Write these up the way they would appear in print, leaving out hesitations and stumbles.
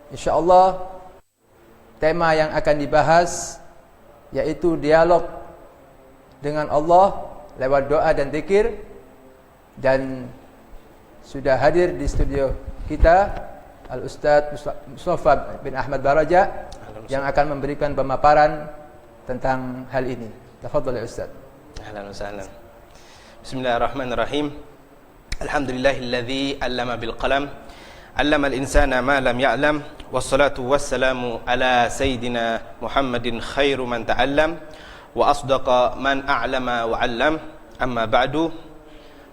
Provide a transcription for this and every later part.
InsyaAllah tema yang akan dibahas yaitu dialog dengan Allah lewat doa dan zikir. Dan sudah hadir di studio kita Al-Ustaz Mustafa bin Ahmad Baraja yang akan memberikan pemaparan tentang hal ini. Tafadhal ya Ustaz. Ahlan wa sahlan. Bismillahirrahmanirrahim. Alhamdulillahilladzi 'allama bil qalam, 'allama al-insana ma lam ya'lam, wassalatu wassalamu ala sayyidina Muhammadin khairu man ta'allam wa asdaqa man a'lama wa 'allam. Amma ba'du.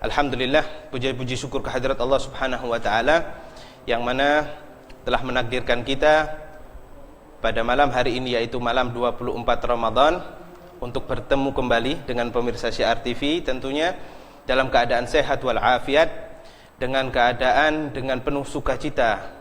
Alhamdulillah, puji syukur kehadirat Allah Subhanahu wa taala yang mana telah menakdirkan kita pada malam hari ini, yaitu malam 24 Ramadan, untuk bertemu kembali dengan pemirsa Syiar TV, tentunya dalam keadaan sehat wal afiat, dengan keadaan dengan penuh sukacita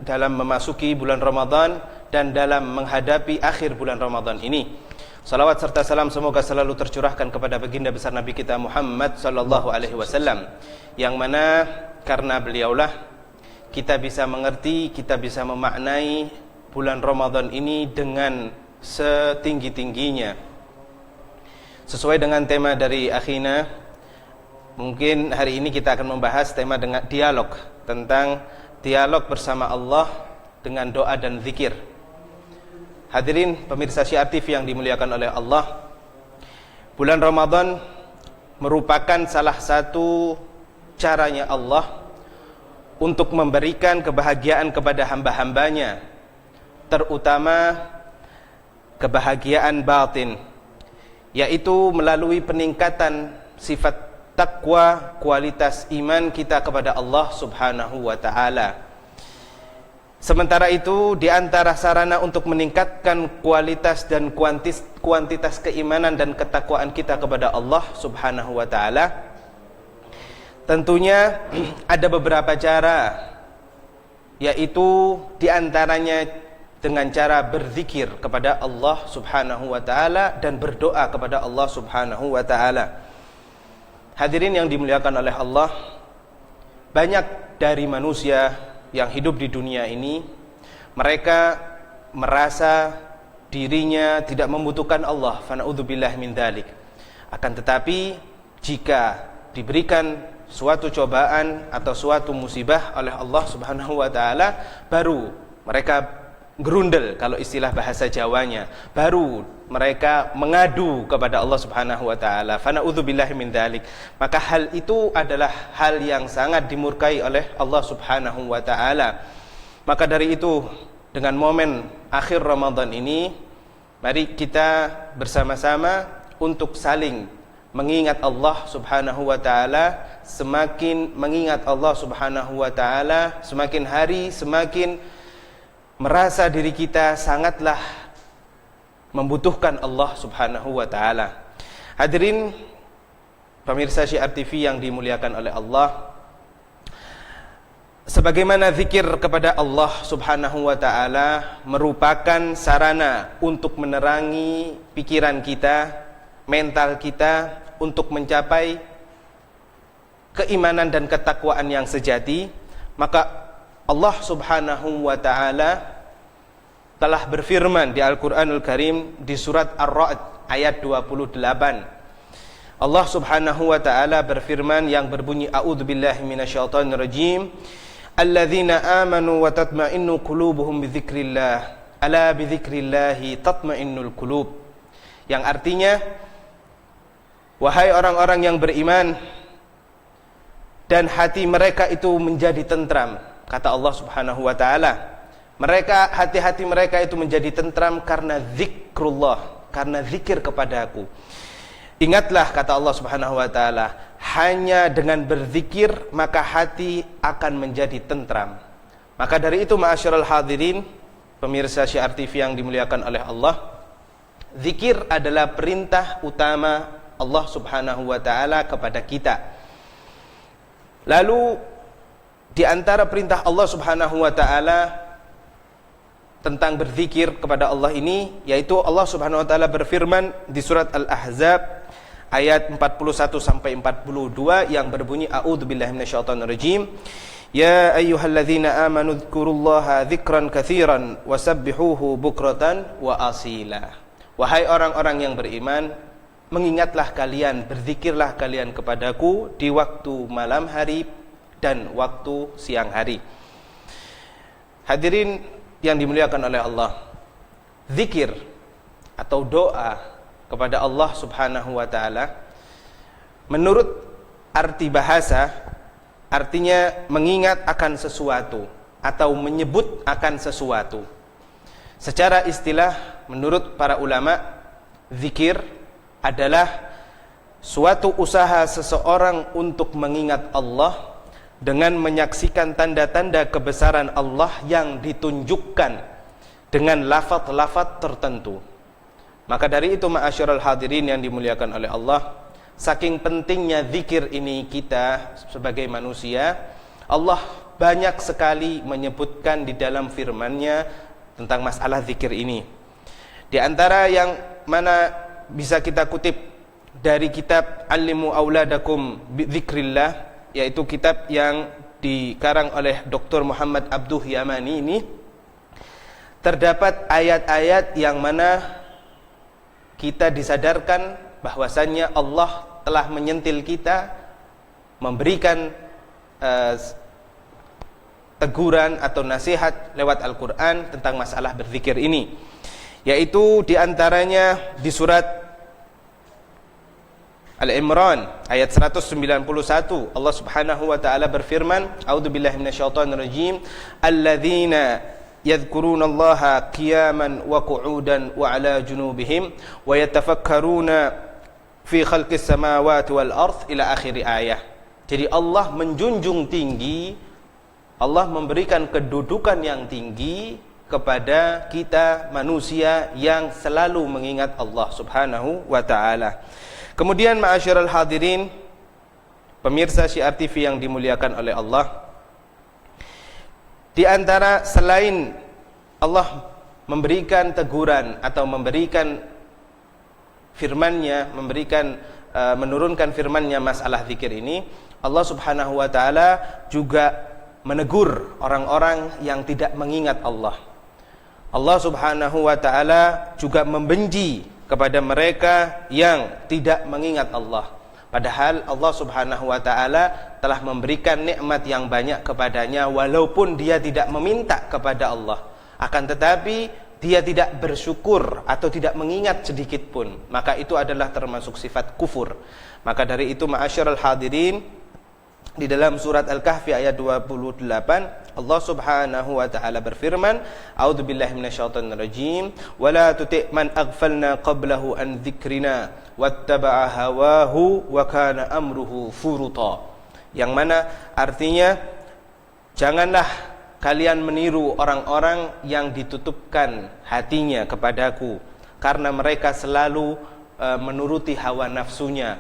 dalam memasuki bulan Ramadan dan dalam menghadapi akhir bulan Ramadan ini. Salawat serta salam semoga selalu tercurahkan kepada baginda besar Nabi kita Muhammad sallallahu alaihi wasallam, yang mana karena beliaulah kita bisa mengerti, kita bisa memaknai bulan Ramadan ini dengan setinggi-tingginya. Sesuai dengan tema dari akhina, mungkin hari ini kita akan membahas tema dengan dialog, tentang dialog bersama Allah dengan doa dan zikir. Hadirin pemirsa Syiar TV yang dimuliakan oleh Allah, bulan Ramadan merupakan salah satu caranya Allah untuk memberikan kebahagiaan kepada hamba-hambanya, terutama kebahagiaan batin, yaitu melalui peningkatan sifat takwa, kualitas iman kita kepada Allah Subhanahu wa taala. Sementara itu, di antara sarana untuk meningkatkan kualitas dan kuantitas keimanan dan ketakwaan kita kepada Allah Subhanahu wa taala, tentunya ada beberapa cara, yaitu di antaranya dengan cara berzikir kepada Allah Subhanahu wa taala dan berdoa kepada Allah Subhanahu wa taala. Hadirin yang dimuliakan oleh Allah, banyak dari manusia yang hidup di dunia ini, mereka merasa dirinya tidak membutuhkan Allah, fa na'udzubillah min dzalik. Akan tetapi jika diberikan suatu cobaan atau suatu musibah oleh Allah Subhanahu wa taala, baru mereka gerundel, kalau istilah bahasa Jawanya, baru mereka mengadu kepada Allah Subhanahu wa taala, fa na'udzubillahi min dzalik. Maka hal itu adalah hal yang sangat dimurkai oleh Allah Subhanahu wa taala. Maka dari itu, dengan momen akhir Ramadan ini, mari kita bersama-sama untuk saling mengingat Allah Subhanahu wa taala. Semakin mengingat Allah Subhanahu wa taala, semakin hari semakin merasa diri kita sangatlah membutuhkan Allah Subhanahu wa taala. Hadirin pemirsa Syiar TV yang dimuliakan oleh Allah, sebagaimana zikir kepada Allah Subhanahu wa taala merupakan sarana untuk menerangi pikiran kita, mental kita, untuk mencapai keimanan dan ketakwaan yang sejati, maka Allah Subhanahu wa taala telah berfirman di Al-Qur'anul Karim di surat Ar-Ra'd ayat 28. Allah Subhanahu wa taala berfirman yang berbunyi, a'udzubillahi minasyaitonir rajim, alladzina amanu wa tatma'innu qulubuhum bidzikrillah, ala bidzikrillahi tatma'innul qulub. Yang artinya, wahai orang-orang yang beriman dan hati mereka itu menjadi tentram. Kata Allah Subhanahu wa taala, mereka, hati-hati mereka itu menjadi tentram karena zikrullah, karena zikir kepadaku. Ingatlah, kata Allah Subhanahu wa taala, hanya dengan berzikir maka hati akan menjadi tentram. Maka dari itu, ma'asyiral hadirin pemirsa Syiar TV yang dimuliakan oleh Allah, zikir adalah perintah utama Allah Subhanahu wa taala kepada kita. Lalu di antara perintah Allah Subhanahu wa taala tentang berzikir kepada Allah ini, yaitu Allah Subhanahu wa taala berfirman di surat Al-Ahzab ayat 41 sampai 42 yang berbunyi, a'udzubillahi minasyaitonir rajim, Ya ayyuhalladzina amanu dzkurullaha dzikran katsiran wasabbihuhu bukratan wa asila. Wahai orang-orang yang beriman, mengingatlah kalian, berzikirlah kalian kepadaku di waktu malam hari dan waktu siang hari. Hadirin yang dimuliakan oleh Allah, zikir atau doa kepada Allah Subhanahu wa taala menurut arti bahasa artinya mengingat akan sesuatu atau menyebut akan sesuatu. Secara istilah menurut para ulama, zikir adalah suatu usaha seseorang untuk mengingat Allah dengan menyaksikan tanda-tanda kebesaran Allah yang ditunjukkan dengan lafaz-lafaz tertentu. Maka dari itu ma'asyiral hadirin yang dimuliakan oleh Allah, saking pentingnya zikir ini kita sebagai manusia, Allah banyak sekali menyebutkan di dalam firman-Nya tentang masalah zikir ini. Di antara yang mana bisa kita kutip dari kitab Allimu Auladakum Bidzikrillah, yaitu kitab yang dikarang oleh Dr. Muhammad Abduh Yamani ini, terdapat ayat-ayat yang mana kita disadarkan bahwasannya Allah telah menyentil kita, memberikan teguran atau nasihat lewat Al-Quran tentang masalah berzikir ini, yaitu diantaranya di surat Al-Imran ayat 191 Allah Subhanahu wa taala berfirman, A'udzubillahi minasyaitonirrajim, alladzina yadhkurunallaha qiyaman wa qu'udan wa 'ala junubihim wa yatafakkaruna fi khalqis samawati wal ardh ila akhir ayah. Jadi Allah menjunjung tinggi, Allah memberikan kedudukan yang tinggi kepada kita manusia yang selalu mengingat Allah Subhanahu wa taala. Kemudian ma'asyiral hadirin, pemirsa Syiar TV yang dimuliakan oleh Allah, di antara selain Allah memberikan teguran atau memberikan firman-Nya, menurunkan firman-Nya masalah zikir ini, Allah Subhanahu wa taala juga menegur orang-orang yang tidak mengingat Allah. Allah Subhanahu wa taala juga membenci kepada mereka yang tidak mengingat Allah. Padahal Allah Subhanahu wa taala telah memberikan nikmat yang banyak kepadanya walaupun dia tidak meminta kepada Allah. Akan tetapi dia tidak bersyukur atau tidak mengingat sedikit pun, maka itu adalah termasuk sifat kufur. Maka dari itu ma'asyiral hadirin, di dalam surat Al-Kahfi ayat 28 Allah Subhanahu wa taala berfirman, A'udzubillahi minasyaitonirrajim, wa la tuti' man aghfalna qablahu an dzikrina wattaba'a hawahu wa kana amruhu furuta. Yang mana artinya, janganlah kalian meniru orang-orang yang ditutupkan hatinya kepadaku karena mereka selalu menuruti hawa nafsunya,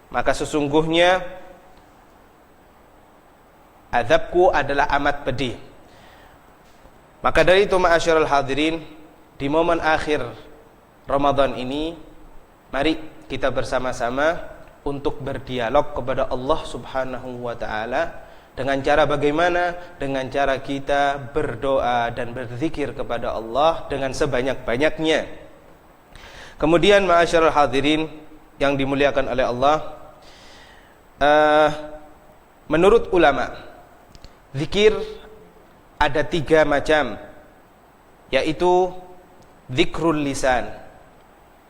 maka sesungguhnya azabku adalah amat pedih. Maka dari itu ma'asyiral hadirin, di momen akhir Ramadan ini, mari kita bersama-sama untuk berdialog kepada Allah Subhanahu wa taala. Dengan cara bagaimana? Dengan cara kita berdoa dan berzikir kepada Allah dengan sebanyak-banyaknya. Kemudian ma'asyiral hadirin yang dimuliakan oleh Allah, menurut ulama, zikir ada 3 macam, yaitu zikrul lisan,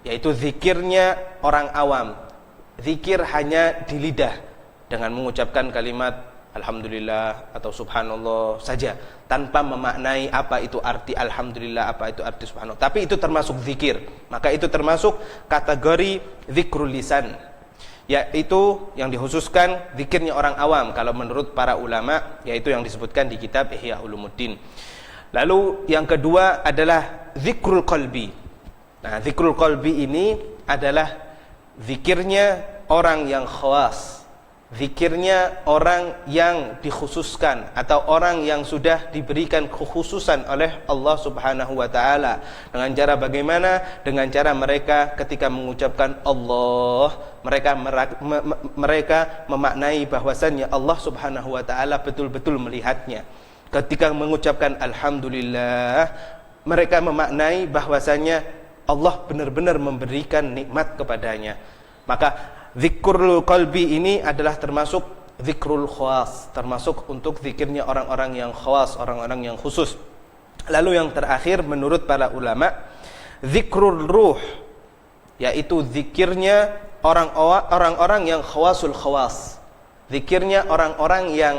yaitu zikirnya orang awam, zikir hanya di lidah dengan mengucapkan kalimat Alhamdulillah atau Subhanallah saja, tanpa memaknai apa itu arti Alhamdulillah, apa itu arti Subhanallah. Tapi itu termasuk zikir, maka itu termasuk kategori zikrul lisan, yaitu yang dikhususkan zikirnya orang awam kalau menurut para ulama, yaitu yang disebutkan di kitab Ihya Ulumuddin. Lalu yang kedua adalah zikrul qalbi. Nah, zikrul qalbi ini adalah zikirnya orang yang khawas, zikirnya orang yang dikhususkan atau orang yang sudah diberikan kekhususan oleh Allah Subhanahu wa taala. Dengan cara bagaimana? Dengan cara mereka ketika mengucapkan Allah, mereka memaknai bahwasannya Allah Subhanahu wa taala betul-betul melihatnya. Ketika mengucapkan alhamdulillah, mereka memaknai bahwasannya Allah benar-benar memberikan nikmat kepadanya. Maka zikrul qalbi ini adalah termasuk zikrul khawas, termasuk untuk zikirnya orang-orang yang khawas, orang-orang yang khusus. Lalu yang terakhir menurut para ulama, zikrul ruh, yaitu zikirnya orang-orang yang khawasul khawas. Zikirnya orang-orang yang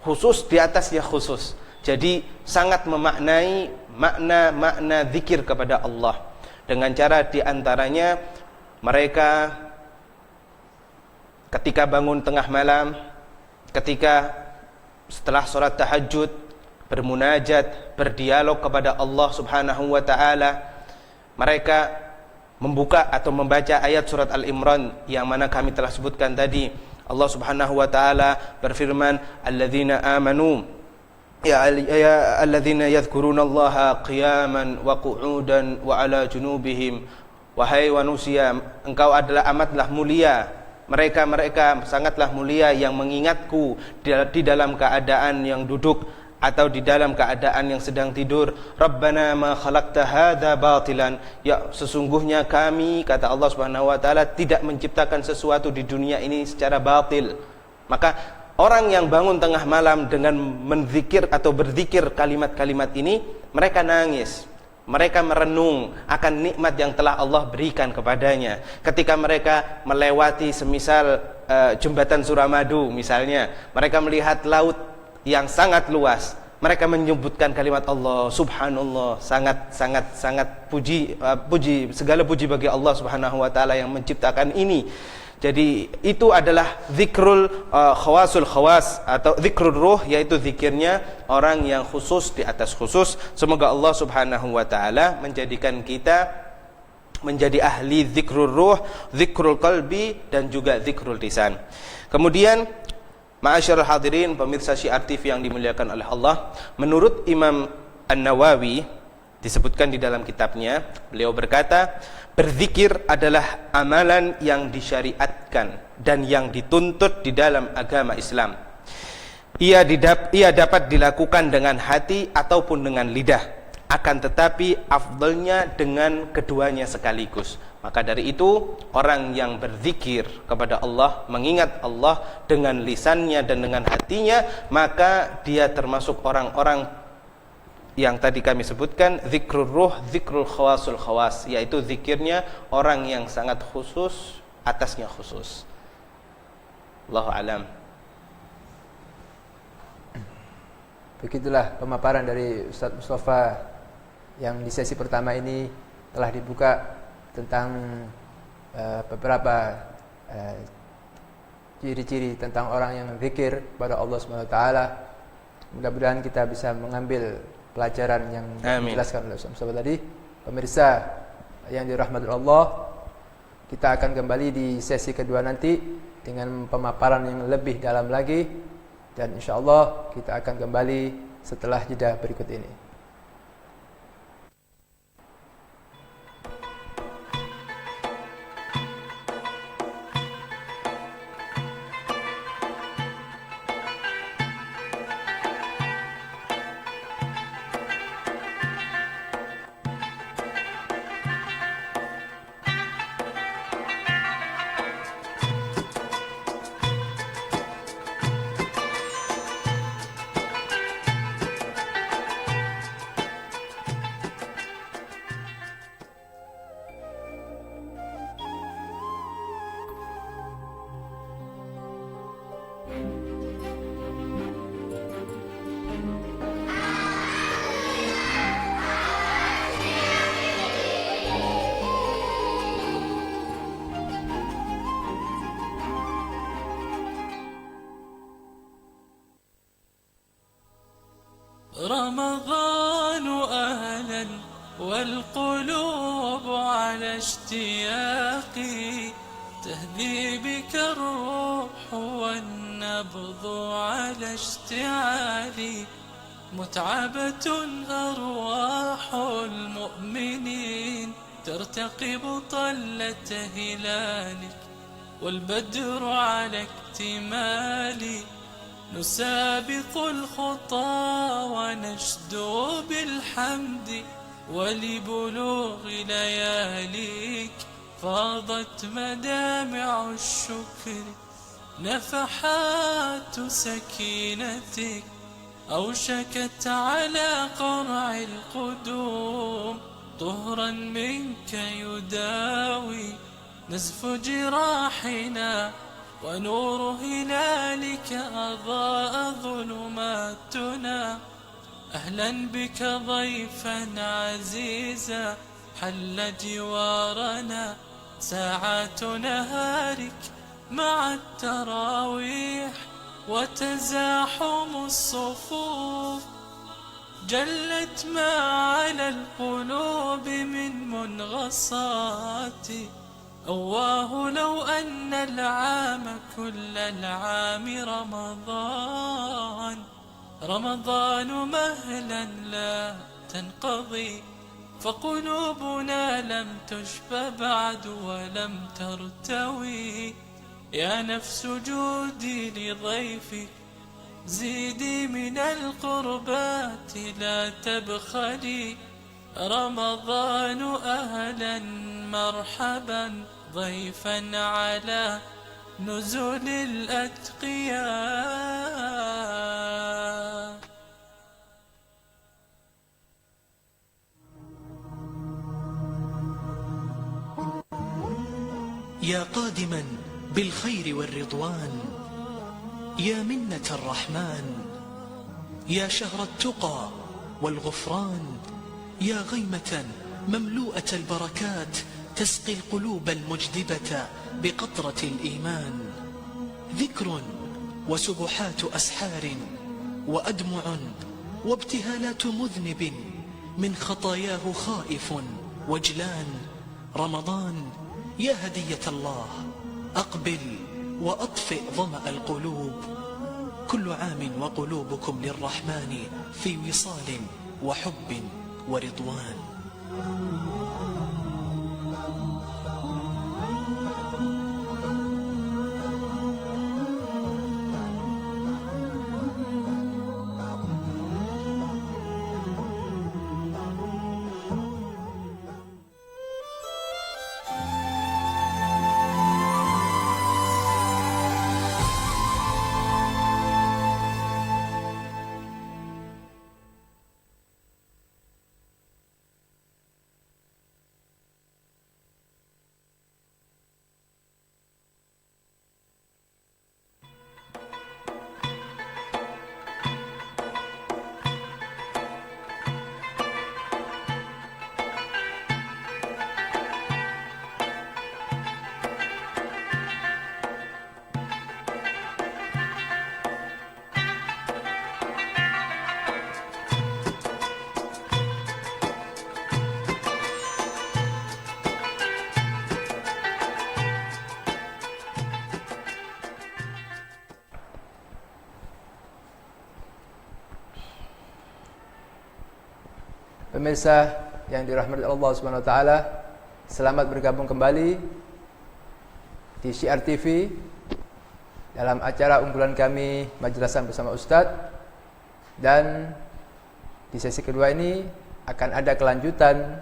khusus di atasnya khusus. Jadi sangat memaknai makna zikir kepada Allah. Dengan cara diantaranya mereka ketika bangun tengah malam, ketika setelah sholat tahajud, bermunajat, berdialog kepada Allah Subhanahu wa taala, mereka membuka atau membaca ayat surat Al-Imran yang mana kami telah sebutkan tadi. Allah Subhanahu wa taala berfirman, alladzina amanu ya alladzina yadhkurunallaha qiyaman wa qu'udan wa ala junubihim. Wahai manusia, engkau adalah amatlah mulia. Mereka sangatlah mulia yang mengingatku di dalam keadaan yang duduk atau di dalam keadaan yang sedang tidur. Rabbana ma khalaqta hadza batilan. Ya, sesungguhnya kami, kata Allah Subhanahu wa taala, tidak menciptakan sesuatu di dunia ini secara batil. Maka orang yang bangun tengah malam dengan menzikir atau berzikir kalimat-kalimat ini, mereka nangis. Mereka merenung akan nikmat yang telah Allah berikan kepadanya. Ketika mereka melewati semisal jembatan Suramadu misalnya, mereka melihat laut yang sangat luas, mereka menyebutkan kalimat Allah, subhanallah, sangat puji segala puji bagi Allah Subhanahu wa taala yang menciptakan ini. Jadi itu adalah zikrul khawasul khawas atau zikrul ruh, yaitu zikirnya orang yang khusus di atas khusus. Semoga Allah Subhanahu wa taala menjadikan kita menjadi ahli zikrul ruh, zikrul qalbi, dan juga zikrul lisan. Kemudian ma'asyiral hadirin, pemirsa Syiar TV yang dimuliakan oleh Allah, menurut Imam An-Nawawi disebutkan di dalam kitabnya, beliau berkata, berzikir adalah amalan yang disyariatkan dan yang dituntut di dalam agama Islam. Ia dapat dilakukan dengan hati ataupun dengan lidah, akan tetapi afdalnya dengan keduanya sekaligus. Maka dari itu, orang yang berzikir kepada Allah, mengingat Allah dengan lisannya dan dengan hatinya, maka dia termasuk orang-orang yang tadi kami sebutkan, zikrul ruh, zikrul khawasul khawas, yaitu zikirnya orang yang sangat khusus, atasnya khusus. Allahu alam. Begitulah pemaparan dari Ustaz Mustafa yang di sesi pertama ini telah dibuka tentang beberapa ciri-ciri tentang orang yang zikir kepada Allah Subhanahu wa taala. Mudah-mudahan kita bisa mengambil pelajaran yang dijelaskan oleh Ustaz Mustafa tadi. Pemirsa yang dirahmati Allah, kita akan kembali di sesi kedua nanti dengan pemaparan yang lebih dalam lagi, dan insyaallah kita akan kembali setelah jeda berikut ini. رمضان أهلا والقلوب على اشتياق تهذي بك الروح والنبض على اشتعالي، متعبة أرواح المؤمنين ترتقب طلة هلالك، والبدر على اكتمالي، نسابق الخطى ونشدو بالحمد، ولبلوغ لياليك فاضت مدامع الشكر، نفحات سكينتك أوشكت على قرع القدوم، طهرا منك يداوي نزف جراحنا، ونور هلالك أضاء ظلماتنا. أهلا بك ضيفا عزيزا حل جوارنا، ساعات نهارك مع التراويح وتزاحم الصفوف، جلت ما على القلوب من منغصات. أواه لو أن العام كل العام رمضان مهلا لا تنقضي، فقلوبنا لم تشب بعد ولم ترتوي. يا نفس جودي لضيفك، زيدي من القربات لا تبخلي. رمضان أهلا مرحبا ضيفا على نزل الأتقياء. يا قادما بالخير والرضوان، يا منة الرحمن، يا شهر التقى والغفران، يا غيمة مملوءة البركات تسقي القلوب المجدبة بقطرة الإيمان. ذكر وسبحات أسحار وأدمع وابتهالات مذنب من خطاياه خائف وجلان. رمضان يا هدية الله، أقبل وأطفئ ظمأ القلوب. كل عام وقلوبكم للرحمن في وصال وحب ورضوان. Pemirsa yang dirahmati Allah Subhanahu wa taala, selamat bergabung kembali di Syiar TV dalam acara unggulan kami Majelasan bersama Ustadz. Dan di sesi kedua ini akan ada kelanjutan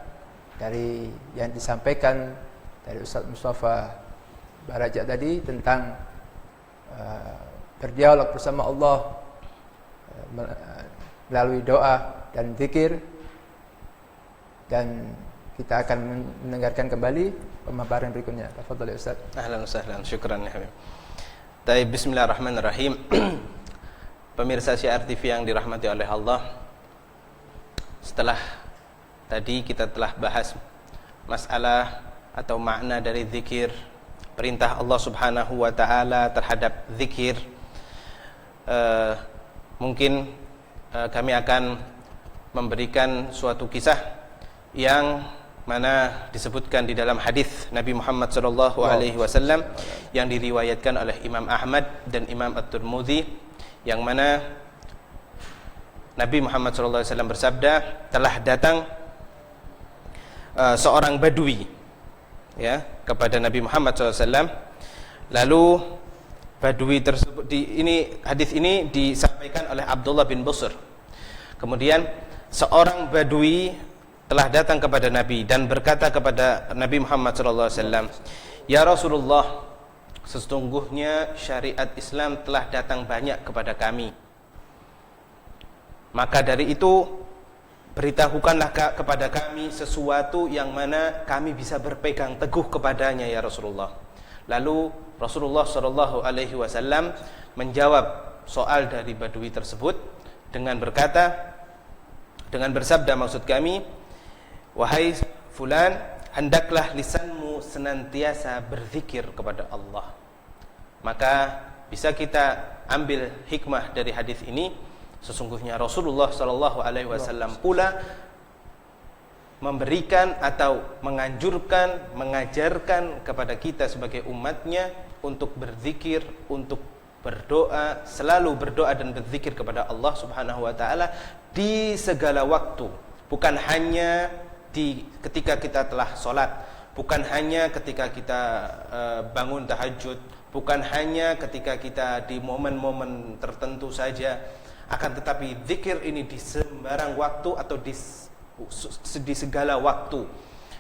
dari yang disampaikan dari Ustadz Mustafa Baraja tadi tentang berdialog bersama Allah melalui doa dan zikir. Dan kita akan mendengarkan kembali pemaparan berikutnya. Tafadhol ya Ustaz. Ahlan wa sahlan, syukran ya Habib. Baik, bismillahirrahmanirrahim. Pemirsa Syiar TV yang dirahmati oleh Allah, setelah tadi kita telah bahas masalah atau makna dari zikir, perintah Allah Subhanahu wa taala terhadap zikir, mungkin kami akan memberikan suatu kisah yang mana disebutkan di dalam hadis Nabi Muhammad sallallahu alaihi wasallam yang diriwayatkan oleh Imam Ahmad dan Imam At-Tirmidzi, yang mana Nabi Muhammad sallallahu alaihi wasallam bersabda, telah datang seorang badui ya kepada Nabi Muhammad sallallahu alaihi wasallam. Lalu badui tersebut hadis ini disampaikan oleh Abdullah bin Busr. Kemudian seorang badui telah datang kepada Nabi dan berkata kepada Nabi Muhammad SAW, "Ya Rasulullah, sesungguhnya syariat Islam telah datang banyak kepada kami. Maka dari itu, beritahukanlah kepada kami sesuatu yang mana kami bisa berpegang teguh kepadanya, ya Rasulullah." Lalu Rasulullah SAW menjawab soal dari badui tersebut dengan bersabda, maksud kami, "Wahai fulan, hendaklah lisanmu senantiasa berzikir kepada Allah." Maka bisa kita ambil hikmah dari hadis ini, sesungguhnya Rasulullah SAW pula memberikan atau menganjurkan, mengajarkan kepada kita sebagai umatnya untuk berzikir, untuk berdoa, selalu berdoa dan berzikir kepada Allah Subhanahu wa taala di segala waktu, bukan hanya ketika kita telah sholat, bukan hanya ketika kita bangun tahajud, bukan hanya ketika kita di momen-momen tertentu saja, akan tetapi zikir ini di sembarang waktu atau di segala waktu,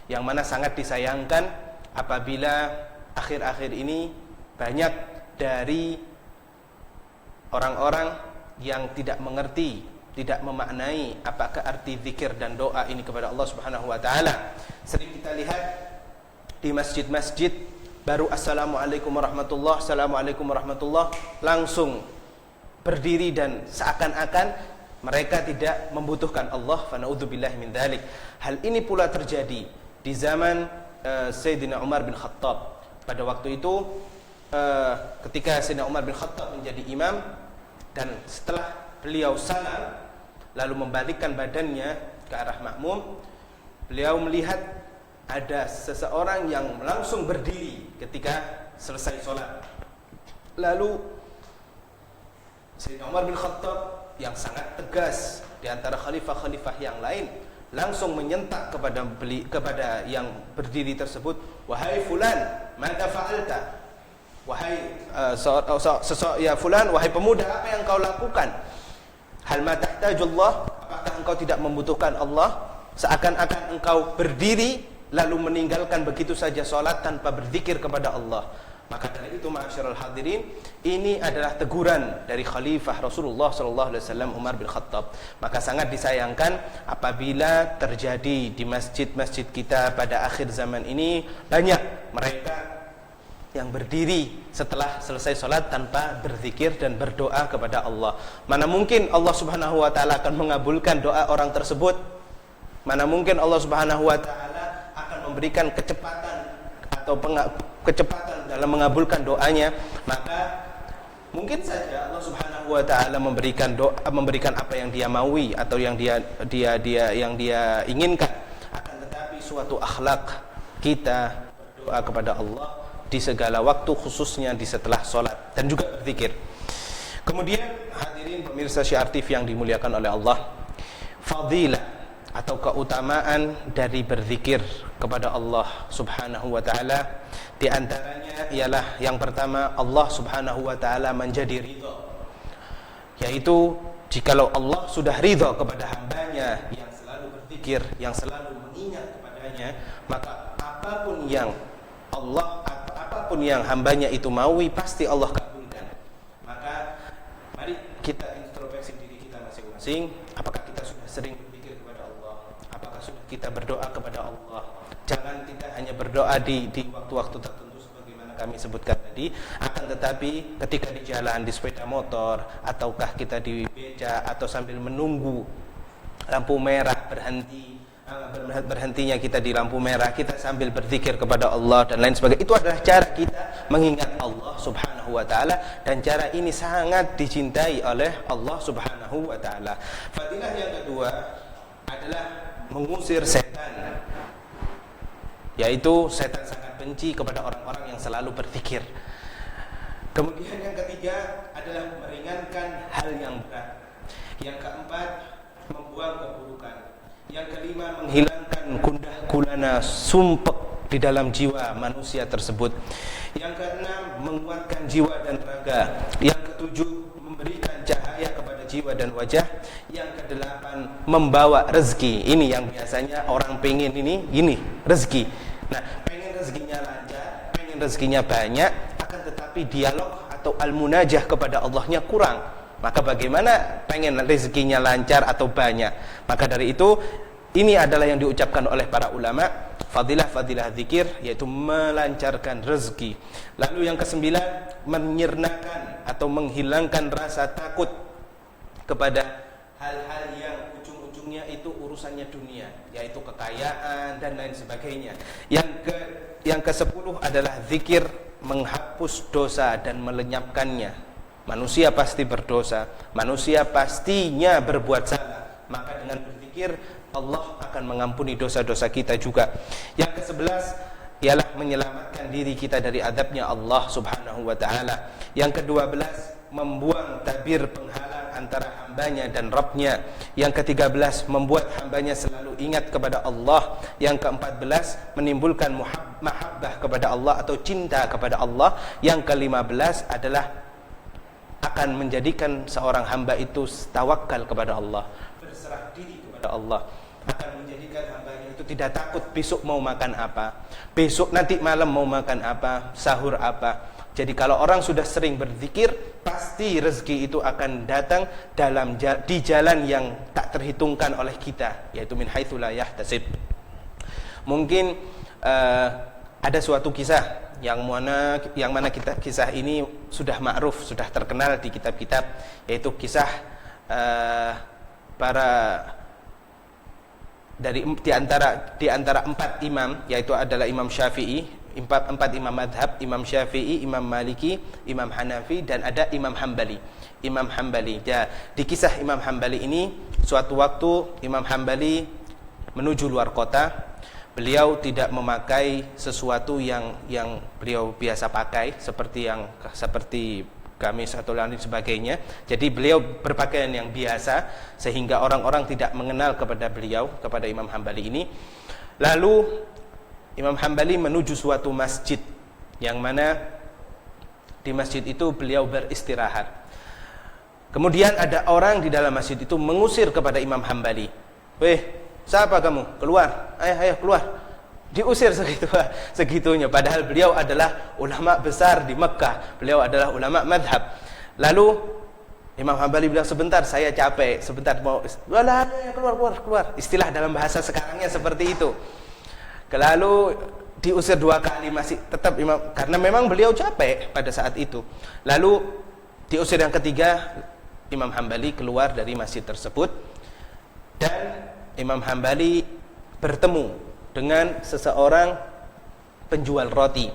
yang mana sangat disayangkan apabila akhir-akhir ini banyak dari orang-orang yang tidak mengerti, tidak memaknai apakah arti zikir dan doa ini kepada Allah Subhanahu wa taala. Sering kita lihat di masjid-masjid baru assalamualaikum warahmatullah, assalamualaikum warahmatullah, langsung berdiri dan seakan-akan mereka tidak membutuhkan Allah. Fa na'udzubillahi min dzalik. Hal ini pula terjadi di zaman Sayyidina Umar bin Khattab. Pada waktu itu ketika Sayyidina Umar bin Khattab menjadi imam, dan setelah beliau salam lalu membalikkan badannya ke arah makmum, beliau melihat ada seseorang yang langsung berdiri ketika selesai sholat. Lalu Sayyidina Umar bin Khattab yang sangat tegas di antara khalifah-khalifah yang lain langsung menyentak kepada yang berdiri tersebut, "Wahai fulan, madza fa'alta?" Wahai ya fulan, wahai pemuda, apa yang kau lakukan? Hal ma tahtajullah, apakah engkau tidak membutuhkan Allah? Seakan-akan engkau berdiri lalu meninggalkan begitu saja salat tanpa berzikir kepada Allah. Maka dari itu, ma'asyiral hadirin, ini adalah teguran dari Khalifah Rasulullah SAW Umar bin Khattab. Maka sangat disayangkan apabila terjadi di masjid-masjid kita pada akhir zaman ini banyak mereka yang berdiri setelah selesai sholat tanpa berzikir dan berdoa kepada Allah. Mana mungkin Allah Subhanahu wa taala akan mengabulkan doa orang tersebut? Mana mungkin Allah Subhanahu wa taala akan memberikan kecepatan atau kecepatan dalam mengabulkan doanya? Maka mungkin saja Allah Subhanahu wa taala memberikan apa yang Dia maui atau yang dia inginkan. Akan tetapi suatu akhlak kita berdoa kepada Allah di segala waktu, khususnya di setelah sholat dan juga berzikir. Kemudian hadirin pemirsa Syiar TV yang dimuliakan oleh Allah, fadilah atau keutamaan dari berzikir kepada Allah Subhanahu wa taala, di antaranya ialah yang pertama, Allah Subhanahu wa taala menjadi ridha. Yaitu jikalau Allah sudah ridha kepada hambanya yang selalu berzikir, yang selalu mengingat kepadanya, maka apapun yang hambanya itu maui, pasti Allah kabulkan. Maka mari kita introspeksi diri kita masing-masing. Apakah kita sudah sering berzikir kepada Allah? Apakah sudah kita berdoa kepada Allah? Jangan tidak hanya berdoa di waktu-waktu tertentu sebagaimana kami sebutkan tadi, akan tetapi ketika di jalan, di sepeda motor, ataukah kita di beca, atau sambil menunggu lampu merah berhentinya kita di lampu merah, kita sambil berzikir kepada Allah dan lain sebagainya. Itu adalah cara kita mengingat Allah Subhanahu wa taala, dan cara ini sangat dicintai oleh Allah Subhanahu wa taala. Fadilah yang kedua adalah mengusir setan. yaitu setan sangat benci kepada orang-orang yang selalu berzikir. Kemudian yang ketiga adalah meringankan hal yang berat. Yang keempat, membuang keburukan. Yang kelima, menghilangkan gundah gulana sumpek di dalam jiwa manusia tersebut. Yang keenam, menguatkan jiwa dan raga. Yang ketujuh, memberikan cahaya kepada jiwa dan wajah. Yang kedelapan, membawa rezeki. Ini yang biasanya orang pengen ini rezeki. Nah, pengen rezekinya lancar, pengen rezekinya banyak, akan tetapi dialog atau al-munajah kepada Allahnya kurang. Maka bagaimana pengen rezekinya lancar atau banyak? Maka dari itu, ini adalah yang diucapkan oleh para ulama, fadilah zikir, yaitu melancarkan rezeki. Lalu yang kesembilan, menyirnakan atau menghilangkan rasa takut kepada hal-hal yang ujung-ujungnya itu urusannya dunia, yaitu kekayaan dan lain sebagainya. Yang ke-10 adalah zikir menghapus dosa dan melenyapkannya. Manusia pasti berdosa, manusia pastinya berbuat salah, maka dengan berzikir Allah akan mengampuni dosa-dosa kita juga. Yang ke-11 ialah menyelamatkan diri kita dari azabnya Allah Subhanahu wa taala. Yang ke-12 membuang tabir penghalang antara hambanya dan Rabbnya. Yang ke-13 membuat hambanya selalu ingat kepada Allah. Yang ke-14 menimbulkan mahabbah kepada Allah atau cinta kepada Allah. Yang ke-15 adalah akan menjadikan seorang hamba itu tawakal kepada Allah, berserah diri kepada Allah, akan menjadikan hambanya itu tidak takut besok mau makan apa, besok nanti malam mau makan apa, sahur apa. Jadi kalau orang sudah sering berzikir, pasti rezeki itu akan datang di jalan yang tak terhitungkan oleh kita, yaitu min haitsu la yahtasib. Mungkin ada suatu kisah yang mana kisah ini sudah ma'ruf, sudah terkenal di kitab-kitab, yaitu kisah di antara 4 imam, yaitu adalah Imam Syafi'i, 4 imam madhab, Imam Syafi'i, Imam Maliki, Imam Hanafi, dan ada Imam Hambali. Imam Hambali. Di kisah Imam Hambali ini, suatu waktu Imam Hambali menuju luar kota. Beliau tidak memakai sesuatu yang beliau biasa pakai, seperti gamis atau lain sebagainya. Jadi beliau berpakaian yang biasa, sehingga orang-orang tidak mengenal kepada beliau, kepada Imam Hambali ini. Lalu Imam Hambali menuju suatu masjid, yang mana di masjid itu beliau beristirahat. Kemudian ada orang di dalam masjid itu mengusir kepada Imam Hambali. "Weh, siapa kamu? Keluar, ayo keluar." Diusir segitunya, padahal beliau adalah ulama besar di Mekah, beliau adalah ulama madhab. Lalu Imam Hambali bilang, "Sebentar, saya capek, sebentar mau keluar." Istilah dalam bahasa sekarangnya seperti itu. Lalu diusir 2 kali, masih tetap karena memang beliau capek pada saat itu. Lalu diusir yang ketiga, Imam Hambali keluar dari masjid tersebut, dan Imam Hambali bertemu dengan seseorang penjual roti,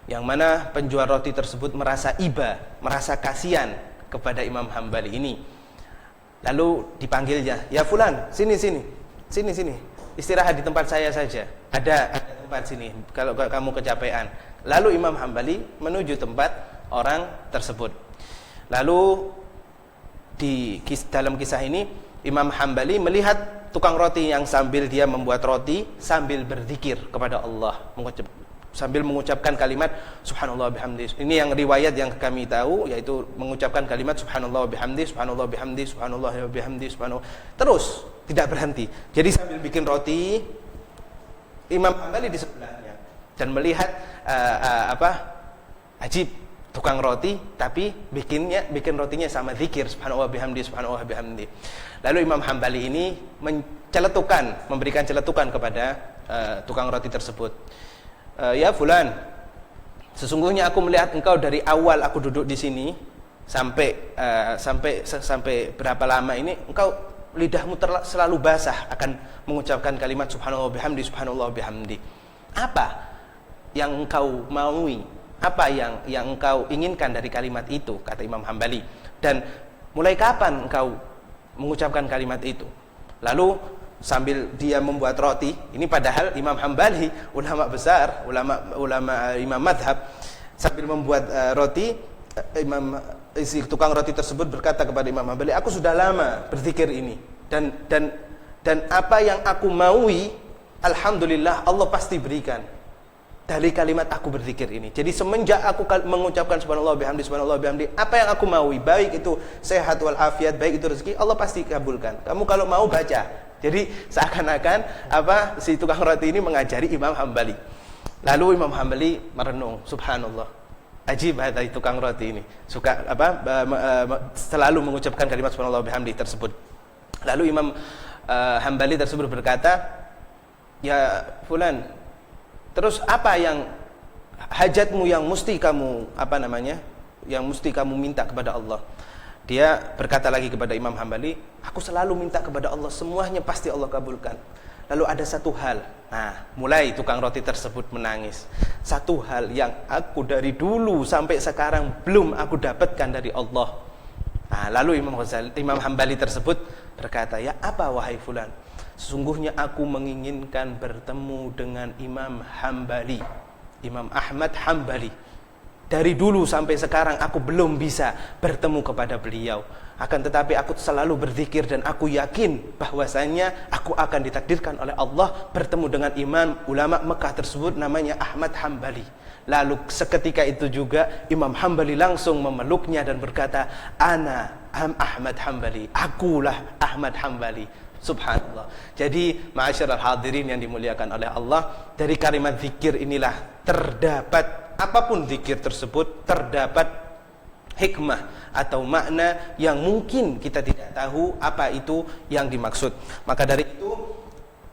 yang mana penjual roti tersebut merasa iba, merasa kasihan kepada Imam Hambali ini. Lalu dipanggilnya, "Ya fulan, sini, istirahat di tempat saya saja, ada tempat sini kalau kamu kecapean." Lalu Imam Hambali menuju tempat orang tersebut. Lalu dalam kisah ini Imam Hambali melihat tukang roti yang sambil dia membuat roti sambil berzikir kepada Allah, sambil mengucapkan kalimat subhanallah bihamdi. Ini yang riwayat yang kami tahu, yaitu mengucapkan kalimat subhanallah bihamdi, subhanallah bihamdi, subhanallah bihamdi, subhanallah, terus tidak berhenti. Jadi sambil bikin roti, Imam Hambali di sebelahnya dan melihat ajib, tukang roti tapi bikin rotinya sama zikir subhanallah bihamdi, subhanallah bihamdi. Lalu Imam Hambali ini memberikan celetukan kepada tukang roti tersebut. "Ya fulan, sesungguhnya aku melihat engkau dari awal aku duduk di sini sampai berapa lama ini, engkau lidahmu selalu basah akan mengucapkan kalimat subhanallah bihamdi, subhanallah bihamdi. Apa yang engkau maui? Apa yang engkau inginkan dari kalimat itu?" kata Imam Hambali. "Dan mulai kapan engkau mengucapkan kalimat itu?" Lalu sambil dia membuat roti. Ini padahal Imam Hambali, ulama besar, ulama imam madhab, sambil membuat roti, si tukang roti tersebut berkata kepada Imam Hambali, aku sudah lama berzikir ini dan apa yang aku maui, alhamdulillah Allah pasti berikan dari kalimat aku berzikir ini. Jadi semenjak aku mengucapkan subhanallah bihamdi, apa yang aku maui, baik itu sehat wal afiat, baik itu rezeki, Allah pasti kabulkan. Kamu kalau mau baca. Jadi seakan-akan si tukang roti ini mengajari Imam Hambali. Lalu Imam Hambali merenung, subhanallah, ajib hadai tukang roti ini, suka selalu mengucapkan kalimat subhanallah bihamdi tersebut. Lalu Imam Hambali tersebut berkata, ya fulan, terus apa yang hajatmu yang mesti kamu yang mesti kamu minta kepada Allah? Dia berkata lagi kepada Imam Hambali, aku selalu minta kepada Allah, semuanya pasti Allah kabulkan. Lalu ada satu hal, mulai tukang roti tersebut menangis. Satu hal yang aku dari dulu sampai sekarang belum aku dapatkan dari Allah. Lalu Imam Hambali tersebut berkata, ya apa wahai fulan? Sesungguhnya aku menginginkan bertemu dengan Imam Hambali, Imam Ahmad Hambali. Dari dulu sampai sekarang aku belum bisa bertemu kepada beliau. Akan tetapi aku selalu berzikir dan aku yakin bahwasanya aku akan ditakdirkan oleh Allah bertemu dengan imam ulama Mekah tersebut namanya Ahmad Hambali. Lalu seketika itu juga Imam Hambali langsung memeluknya dan berkata, Ana Ahmad Hambali, akulah Ahmad Hambali. Subhanallah. Jadi ma'asyiral hadirin yang dimuliakan oleh Allah, dari kalimat zikir inilah terdapat, apapun zikir tersebut, terdapat hikmah atau makna yang mungkin kita tidak tahu apa itu yang dimaksud. Maka dari itu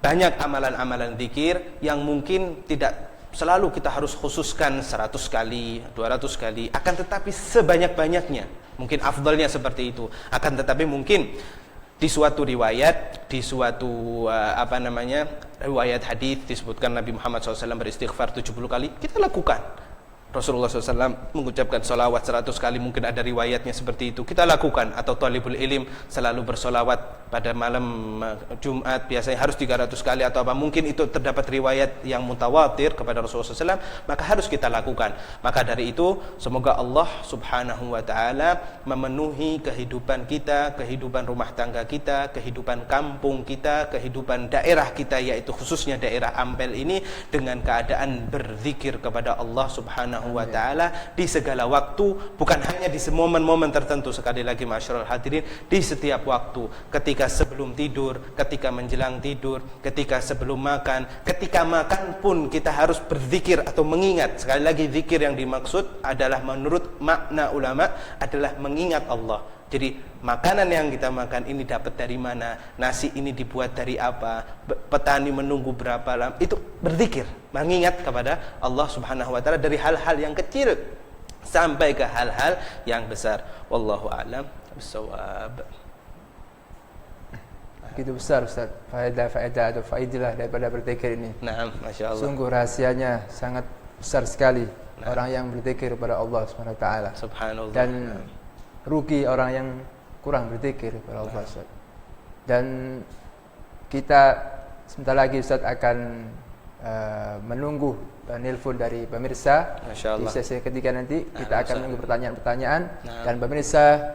banyak amalan-amalan zikir yang mungkin tidak selalu kita harus khususkan 100 kali, 200 kali, akan tetapi sebanyak-banyaknya. Mungkin afdalnya seperti itu. Akan tetapi mungkin di suatu riwayat, di suatu riwayat hadis disebutkan Nabi Muhammad SAW beristighfar 70 kali, kita lakukan. Rasulullah SAW mengucapkan salawat 100 kali, mungkin ada riwayatnya seperti itu, kita lakukan. Atau talibul ilim selalu bersolawat pada malam Jumat biasanya harus 300 kali atau apa, mungkin itu terdapat riwayat yang mutawatir kepada Rasulullah SAW, maka harus kita lakukan. Maka dari itu semoga Allah Subhanahu wa ta'ala memenuhi kehidupan kita, kehidupan rumah tangga kita, kehidupan kampung kita, kehidupan daerah kita, yaitu khususnya daerah Ampel ini, dengan keadaan berzikir kepada Allah Subhanahu wa ta'ala di segala waktu, bukan hanya di momen-momen tertentu. Sekali lagi masyarul hadirin, di setiap waktu, ketika sebelum tidur, ketika menjelang tidur, ketika sebelum makan, ketika makan pun kita harus berzikir atau mengingat. Sekali lagi, zikir yang dimaksud adalah menurut makna ulama adalah mengingat Allah. Jadi makanan yang kita makan ini dapat dari mana, nasi ini dibuat dari apa, petani menunggu berapa lama, itu berzikir, mengingat kepada Allah Subhanahu wa ta'ala dari hal-hal yang kecil sampai ke hal-hal yang besar. Wallahu a'lam bissawab. Begitu besar Ustaz, faedah atau faidah daripada berzikir ini. Naam, Masya Allah. Sungguh rahasianya sangat besar sekali. Orang yang berzikir kepada Allah Subhanahu wa ta'ala. Subhanallah. Dan rugi orang yang kurang berzikir kepada Allah Ustaz. Dan kita sebentar lagi Ustaz akan menunggu nelpon dari pemirsa. Di sesi ketiga nanti kita akan menunggu pertanyaan-pertanyaan. Dan pemirsa,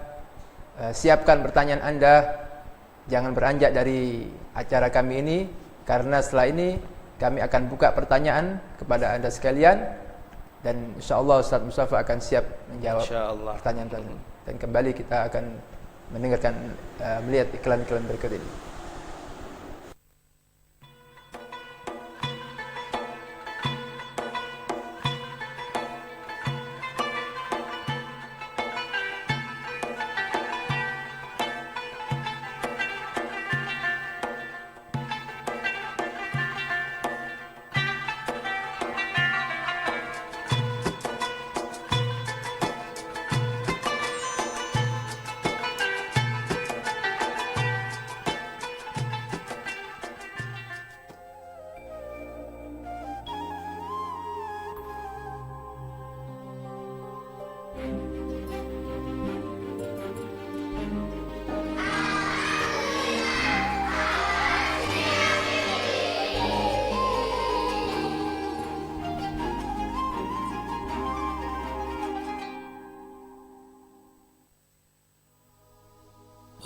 siapkan pertanyaan Anda, jangan beranjak dari acara kami ini, karena setelah ini kami akan buka pertanyaan kepada Anda sekalian, dan insyaallah Ustaz Mustafa akan siap menjawab pertanyaan-pertanyaan. Dan kembali kita akan mendengarkan melihat iklan-iklan berikut ini.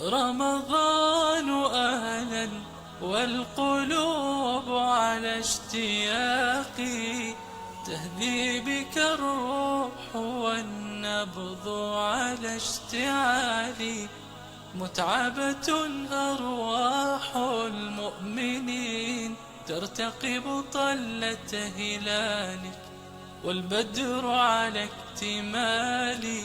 رمضان أهلا والقلوب على اشتياق، تهدي بك الروح والنبض على اشتعال، متعبة أرواح المؤمنين ترتقب طلة هلالك، والبدر على اكتمال،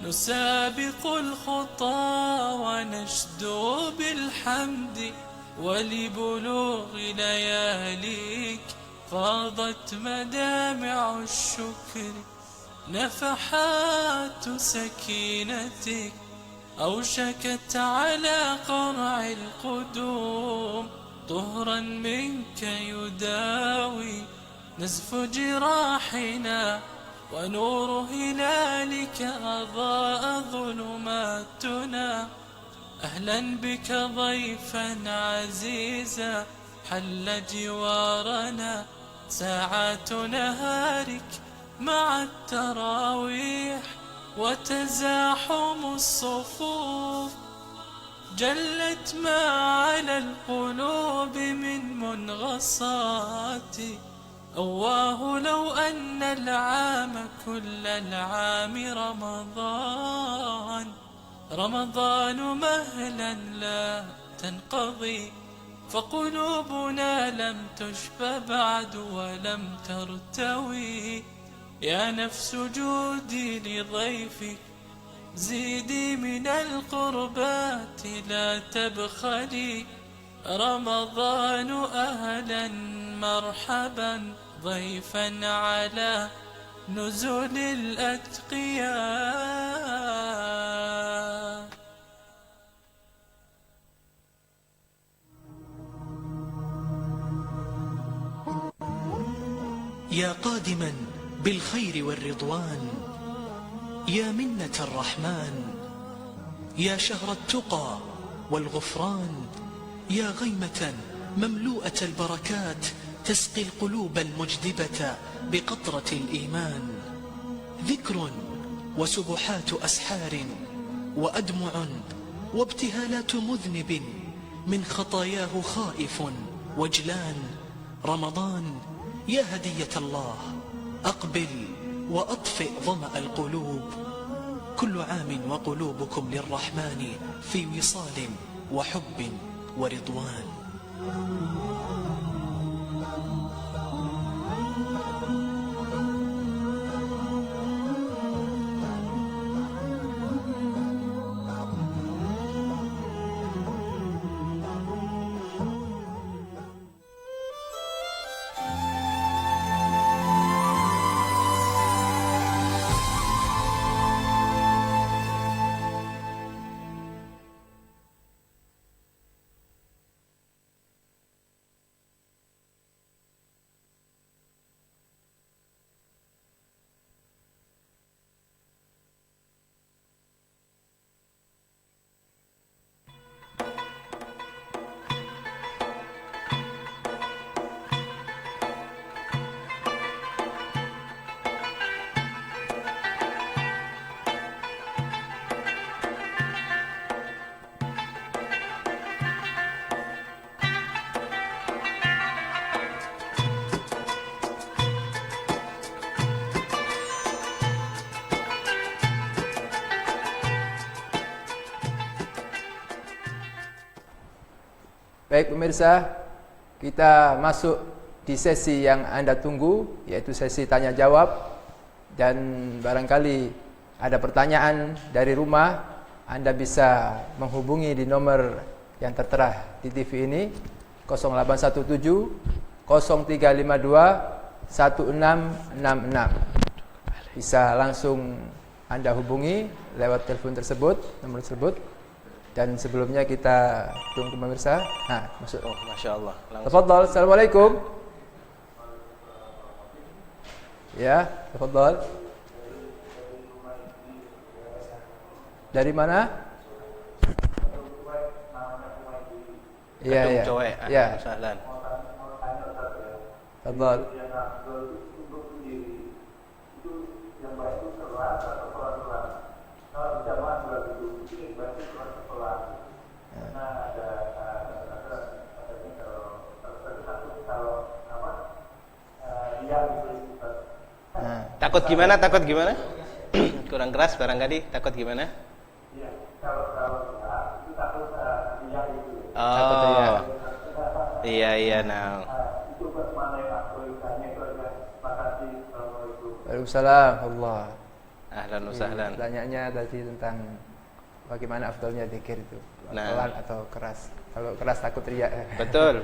نسابق الخطى ونشدو بالحمد، ولبلوغ لياليك فاضت مدامع الشكر، نفحات سكينتك أوشكت على قرع القدوم، طهرا منك يداوي نزف جراحنا، ونور هلالك أضاء ظلماتنا. أهلا بك ضيفا عزيزا حل جوارنا، ساعات نهارك مع التراويح وتزاحم الصفوف، جلت ما على القلوب من منغصات. أواه لو أن العام كل العام رمضان مهلا لا تنقضي، فقلوبنا لم تشب بعد ولم ترتوي. يا نفس جودي لضيفك، زيدي من القربات لا تبخلي. رمضان أهلا مرحبا ضيفا على نزل الأتقياء. يا قادما بالخير والرضوان، يا منة الرحمن، يا شهر التقى والغفران، يا غيمة مملوءة البركات تسقي القلوب المجدبة بقطرة الإيمان. ذكر وسبحات أسحار وأدمع وابتهالات مذنب من خطاياه خائف وجلان. رمضان يا هدية الله، أقبل وأطفئ ظمأ القلوب. كل عام وقلوبكم للرحمن في وصال وحب ورضوان. Baik pemirsa, kita masuk di sesi yang Anda tunggu, yaitu sesi tanya jawab. Dan barangkali ada pertanyaan dari rumah, Anda bisa menghubungi di nomor yang tertera di TV ini, 0817 0352 1666. Bisa langsung Anda hubungi lewat telepon tersebut, nomor tersebut. Dan sebelumnya kita tunggu pemirsa. Nah, masuk. Oh, Masya Allah. Tafadhal. Assalamualaikum. Ya, tafadhal. Dari mana? Iya, iya. Ya. Tafadhal. Takut gimana? Takut gimana? Kurang keras barangkali. Takut gimana? Takut riya. Iya, nah. Waalaikumsalam Allah. Ahlan wa sahlan. Pertanyaannya tadi tentang bagaimana afdalnya zikir itu, Nah. pelan atau keras. Kalau keras takut riya. Betul.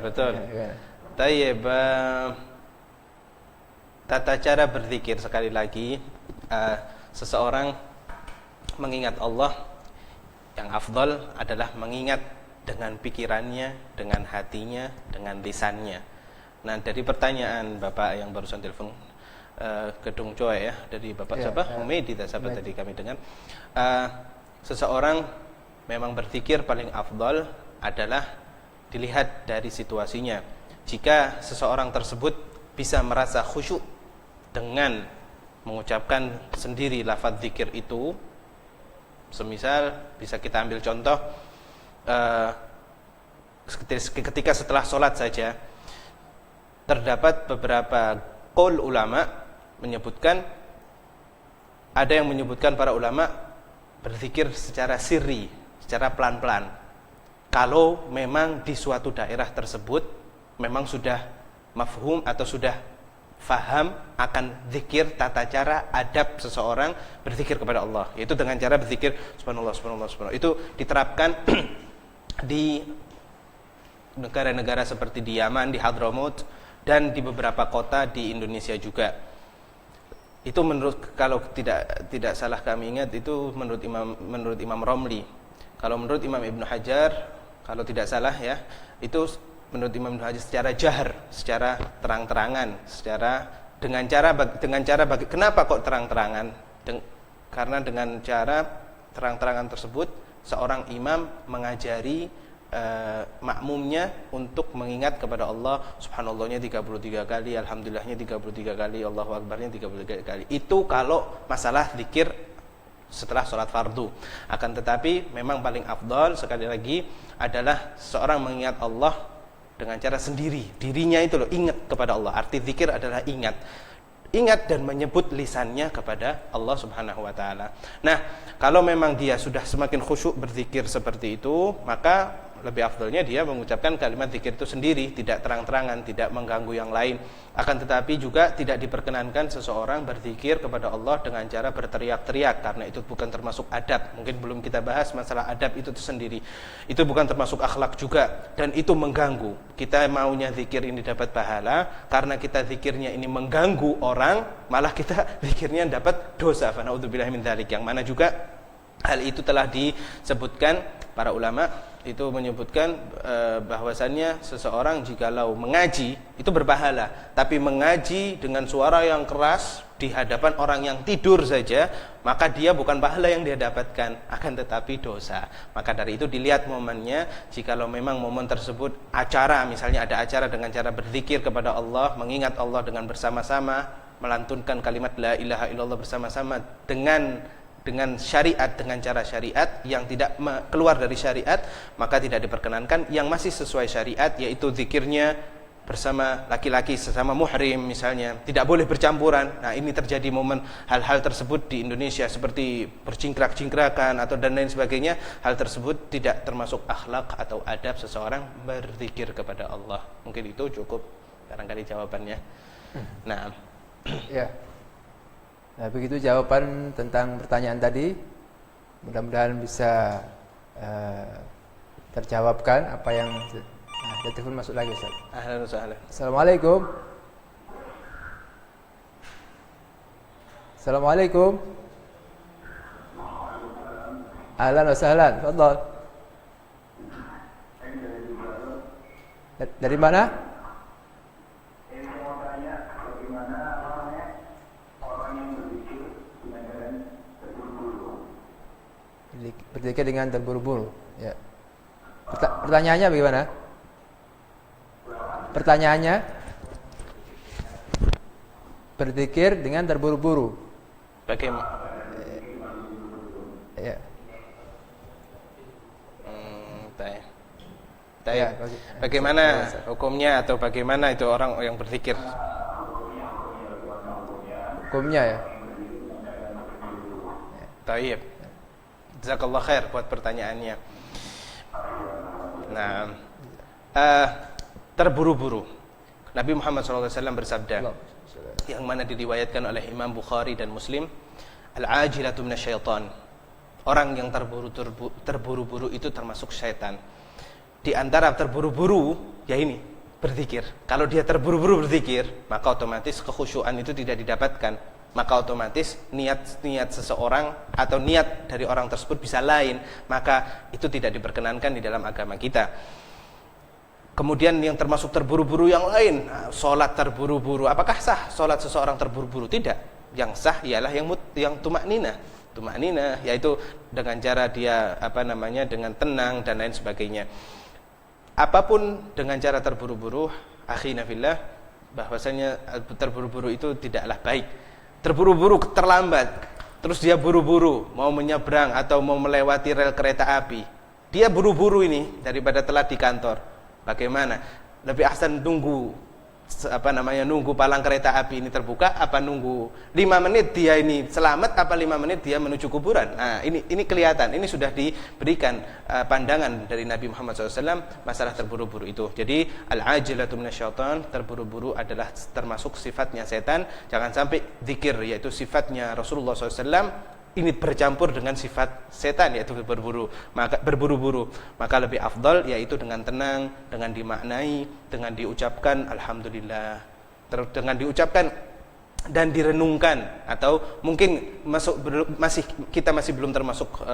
Ya. Tayyib, tata cara berzikir sekali lagi, seseorang mengingat Allah yang afdal adalah mengingat dengan pikirannya, dengan hatinya, dengan lisannya. Nah, dari pertanyaan Bapak yang barusan telepon Gedung Coy ya, dari Bapak siapa? Humaydi siapa tadi kami dengar. Seseorang memang berzikir paling afdal adalah dilihat dari situasinya. Jika seseorang tersebut bisa merasa khusyuk dengan mengucapkan sendiri lafaz zikir itu, semisal bisa kita ambil contoh ketika setelah sholat saja terdapat beberapa qaul ulama menyebutkan, ada yang menyebutkan para ulama berzikir secara sirri, secara pelan-pelan. Kalau memang di suatu daerah tersebut memang sudah mafhum atau sudah faham akan zikir, tata cara, adab seseorang berzikir kepada Allah, yaitu dengan cara berzikir subhanallah, subhanallah, subhanallah. Itu diterapkan di negara-negara seperti di Yaman, di Hadramaut, dan di beberapa kota di Indonesia juga. Itu kalau tidak salah kami ingat, itu menurut Imam Romli. Kalau menurut Imam Ibnu Hajar, kalau tidak salah ya, itu menurut Imam Ibnu Hajar secara jahar, secara terang-terangan, dengan cara kenapa kok terang-terangan? Karena dengan cara terang-terangan tersebut seorang imam mengajari makmumnya untuk mengingat kepada Allah, subhanallahnya 33 kali, alhamdulillahnya 33 kali, Allahu akbarnya 33 kali. Itu kalau masalah zikir setelah sholat fardu. Akan tetapi memang paling afdal sekali lagi adalah seorang mengingat Allah dengan cara sendiri, dirinya itu loh, ingat kepada Allah. Arti zikir adalah ingat dan menyebut lisannya kepada Allah Subhanahu wa taala. Nah, kalau memang dia sudah semakin khusyuk berzikir seperti itu, maka lebih afdalnya dia mengucapkan kalimat zikir itu sendiri, tidak terang-terangan, tidak mengganggu yang lain. Akan tetapi juga tidak diperkenankan seseorang berzikir kepada Allah dengan cara berteriak-teriak, karena itu bukan termasuk adab. Mungkin belum kita bahas masalah adab itu sendiri. Itu bukan termasuk akhlak juga, dan itu mengganggu. Kita maunya zikir ini dapat pahala, karena kita zikirnya ini mengganggu orang, malah kita zikirnya dapat dosa. Fa naudzubillahi min dzalik. Yang mana juga hal itu telah disebutkan para ulama, itu menyebutkan bahwasannya seseorang jikalau mengaji itu berpahala, tapi mengaji dengan suara yang keras di hadapan orang yang tidur saja, maka dia bukan pahala yang dia dapatkan, akan tetapi dosa. Maka dari itu dilihat momennya. Jikalau memang momen tersebut acara, misalnya ada acara dengan cara berzikir kepada Allah, mengingat Allah dengan bersama-sama, melantunkan kalimat la ilaha illallah bersama-sama dengan syariat, dengan cara syariat yang tidak keluar dari syariat, maka tidak diperkenankan. Yang masih sesuai syariat, yaitu zikirnya bersama laki-laki sesama muhrim misalnya, tidak boleh bercampuran. Nah, ini terjadi momen hal-hal tersebut di Indonesia, seperti bercingkrak-cingkrakan atau dan lain sebagainya. Hal tersebut tidak termasuk akhlak atau adab seseorang berzikir kepada Allah. Mungkin itu cukup barangkali jawabannya. Nah, Ya. Nah, begitu jawaban tentang pertanyaan tadi. Mudah-mudahan bisa terjawabkan apa yang ada. Telepon masuk lagi, Ustaz. ahlan wa sahlan. Assalamualaikum. Assalamualaikum. Ahlan wa sahlan. Tafadhal. Dari mana? Berzikir dengan terburu-buru. Ya. Pertanyaannya bagaimana? Pertanyaannya, berzikir dengan terburu-buru. Bagaimana? Ya. Bagaimana hukumnya atau bagaimana itu orang yang berzikir? Hukumnya ya. Taib. Jazakallah khair buat pertanyaannya. Nah, terburu-buru. Nabi Muhammad SAW bersabda, yang mana diriwayatkan oleh Imam Bukhari dan Muslim, al-ajilatu minasyaitan. Orang yang terburu-buru itu termasuk syaitan. Di antara terburu-buru, ya ini, berzikir. Kalau dia terburu-buru berzikir, maka otomatis kekhusyuan itu tidak didapatkan. Maka otomatis niat seseorang atau niat dari orang tersebut bisa lain. Maka itu tidak diperkenankan di dalam agama kita. Kemudian yang termasuk terburu-buru yang lain, sholat terburu-buru. Apakah sah sholat seseorang terburu-buru? Tidak. Yang sah ialah yang tumakninah. Tumakninah yaitu dengan cara dia dengan tenang dan lain sebagainya. Apapun dengan cara terburu-buru, akhina fillah, bahwasanya terburu-buru itu tidaklah baik. Terburu-buru terlambat, terus dia buru-buru mau menyeberang atau mau melewati rel kereta api. Dia buru-buru ini daripada telat di kantor. Bagaimana? Lebih ahsan nunggu nunggu palang kereta api ini terbuka, apa nunggu 5 menit dia ini selamat, apa 5 menit dia menuju kuburan. Nah, ini kelihatan, ini sudah diberikan pandangan dari Nabi Muhammad SAW masalah terburu-buru itu. Jadi al-ajilatu minasyaitan, terburu-buru adalah termasuk sifatnya setan. Jangan sampai zikir yaitu sifatnya Rasulullah SAW ini bercampur dengan sifat setan, yaitu berburu-buru. Maka lebih afdal yaitu dengan tenang, dengan dimaknai, dengan diucapkan alhamdulillah, dengan diucapkan dan direnungkan. Atau mungkin kita masih belum termasuk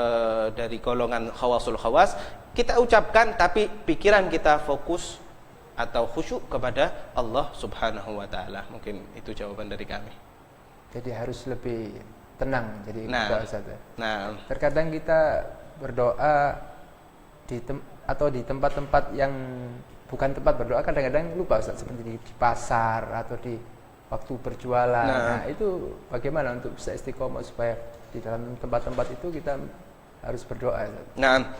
dari golongan khawasul khawas, kita ucapkan tapi pikiran kita fokus atau khusyuk kepada Allah Subhanahu wa taala. Mungkin itu jawaban dari kami. Jadi harus lebih tenang jadi berdoa saja. Nah, terkadang kita berdoa atau di tempat-tempat yang bukan tempat berdoa, kadang-kadang lupa Ustaz, seperti di pasar atau di waktu berjualan. Nah, itu bagaimana untuk bisa istiqomah supaya di dalam tempat-tempat itu kita harus berdoa Ustaz? Nah,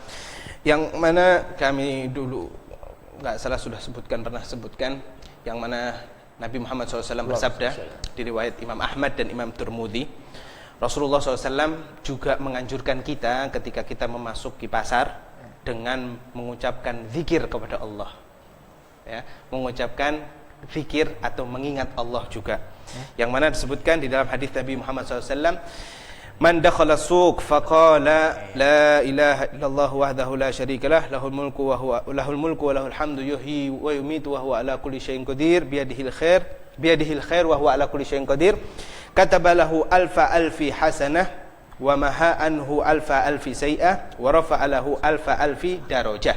yang mana kami dulu nggak salah sudah pernah sebutkan, yang mana Nabi Muhammad SAW bersabda di riwayat Imam Ahmad dan Imam Tirmidzi, Rasulullah SAW juga menganjurkan kita ketika kita memasuki pasar dengan mengucapkan zikir kepada Allah, ya, mengucapkan zikir atau mengingat Allah juga, yang mana disebutkan di dalam hadis Nabi Muhammad SAW, man dakhala suq faqala la ilaha illallah wahdahu la syarikalah lahul mulku wa lahul hamdu yuhyi wa yumitu wa huwa ala kulli syai'in qadir biyadihil khair wa huwa ala kulli syai'in qadir katabalahu alfi hasanah wa maha anhu alfi sayyi'ah wa rafa'alahu alfi darajah.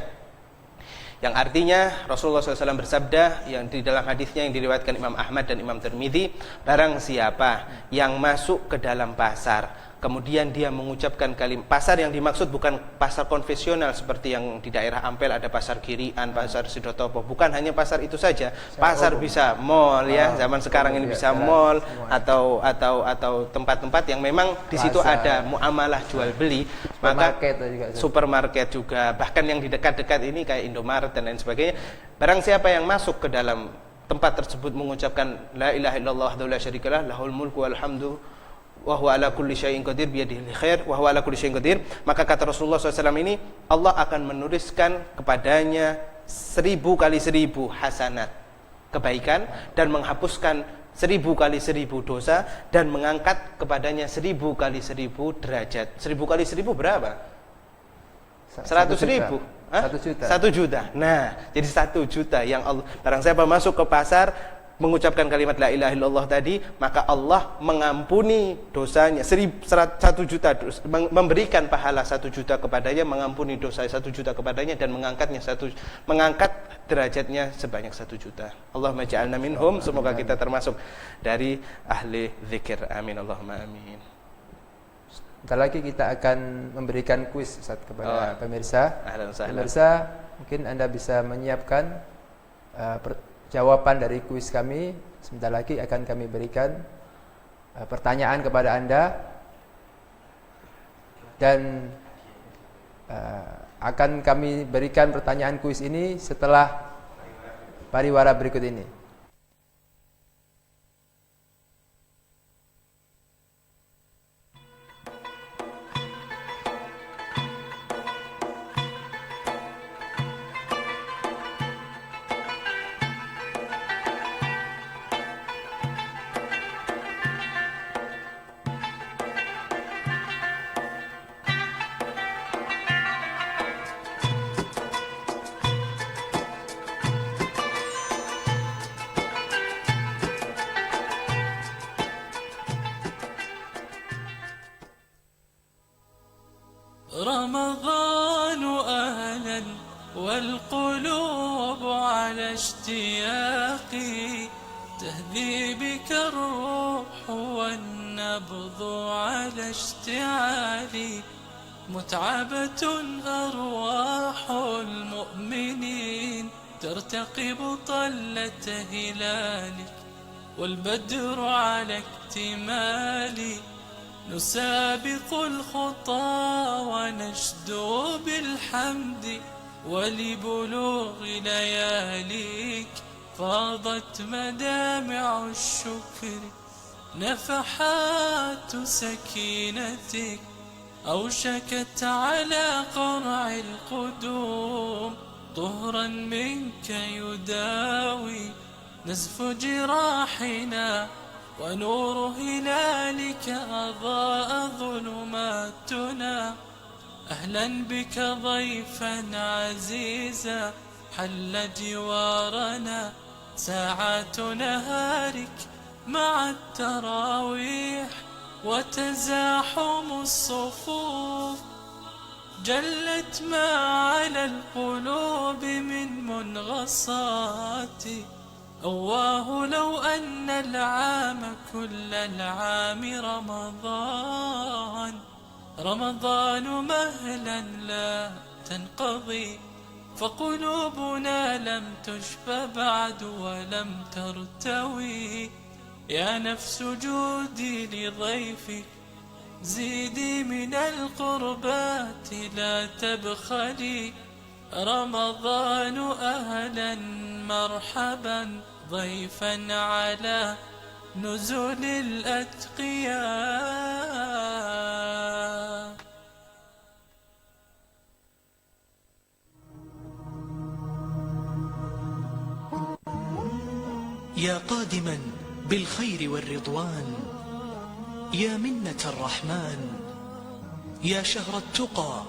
Yang artinya Rasulullah SAW bersabda yang di dalam hadisnya yang diriwayatkan Imam Ahmad dan Imam Tirmidzi, barang siapa yang masuk ke dalam pasar kemudian dia mengucapkan kalimat, pasar yang dimaksud bukan pasar konvensional seperti yang di daerah Ampel ada pasar Kirian, pasar Sidotopo, bukan hanya pasar itu saja. Pasar bisa mall, ya, zaman sekarang ini bisa mall atau tempat-tempat yang memang di situ ada muamalah jual beli, maka supermarket juga, bahkan yang di dekat-dekat ini kayak Indomaret dan lain sebagainya. Barang siapa yang masuk ke dalam tempat tersebut mengucapkan la ilaha illallah wahdahu la syarikalah lahul mulku wal hamdu wa huwa ala kulli syai'in qadir biyadihil khair wa huwa ala kulli syai'in qadir, maka kata Rasulullah SAW ini, Allah akan menuliskan kepadanya 1000 kali 1000 hasanat kebaikan dan menghapuskan 1000 kali 1000 dosa dan mengangkat kepadanya 1000 kali 1000 derajat. 1000 kali 1000 berapa? 100.000. 1 juta. Nah, jadi 1 juta yang Allah, barang siapa masuk ke pasar mengucapkan kalimat la ilaha illallah tadi, maka Allah mengampuni dosanya 1 juta, memberikan pahala 1 juta kepadanya, mengampuni dosa 1 juta kepadanya dan mengangkat derajatnya sebanyak 1 juta. Allahumma ja'alna minhum, semoga kita termasuk dari ahli zikir. Amin Allahumma amin. Sebentar lagi kita akan memberikan kuis Ustaz kepada pemirsa. Pemirsa, mungkin Anda bisa menyiapkan jawaban dari kuis kami. Sebentar lagi akan kami berikan pertanyaan kepada Anda dan akan kami berikan pertanyaan kuis ini setelah pariwara berikut ini. رمضان أهلا والقلوب على اشتياقي، تهدي بك الروح والنبض على اشتعالي، متعبة أرواح المؤمنين ترتقب طلة هلالك، والبدر على اكتمالي، نسابق الخطى ونشدو بالحمد، ولبلوغ لياليك فاضت مدامع الشكر، نفحات سكينتك أوشكت على قرع القدوم، طهرا منك يداوي نزف جراحنا، ونور هلالك أضاء ظلماتنا. أهلا بك ضيفا عزيزا حل جوارنا، ساعات نهارك مع التراويح وتزاحم الصفوف، جلت ما على القلوب من منغصات. أواه لو أن العام كل العام رمضان، رمضان مهلا لا تنقضي، فقلوبنا لم تشف بعد ولم ترتوي. يا نفس جودي لضيفك، زيدي من القربات لا تبخلي. رمضان أهلا مرحبا ضيفا على نزل الأتقياء. يا قادما بالخير والرضوان، يا منة الرحمن، يا شهر التقى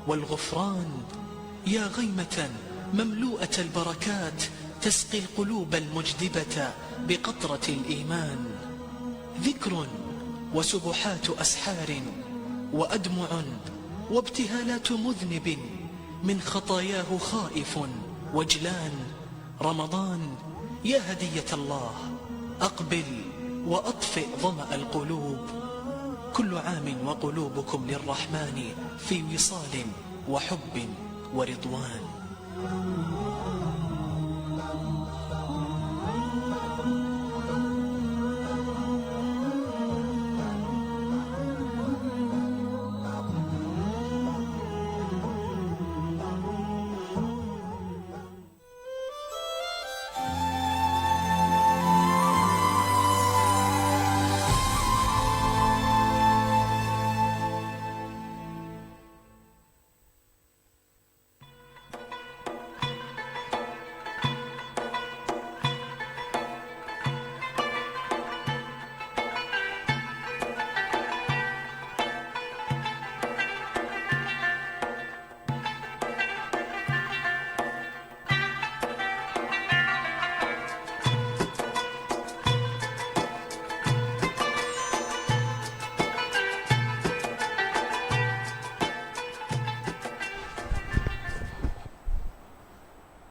والغفران، يا غيمة مملوءة البركات تسقي القلوب المجدبة بقطرة الإيمان. ذكر وسبحات أسحار وأدمع وابتهالات مذنب من خطاياه خائف وجلان. رمضان يا هدية الله، أقبل وأطفئ ظمأ القلوب. كل عام وقلوبكم للرحمن في وصال وحب ورضوان.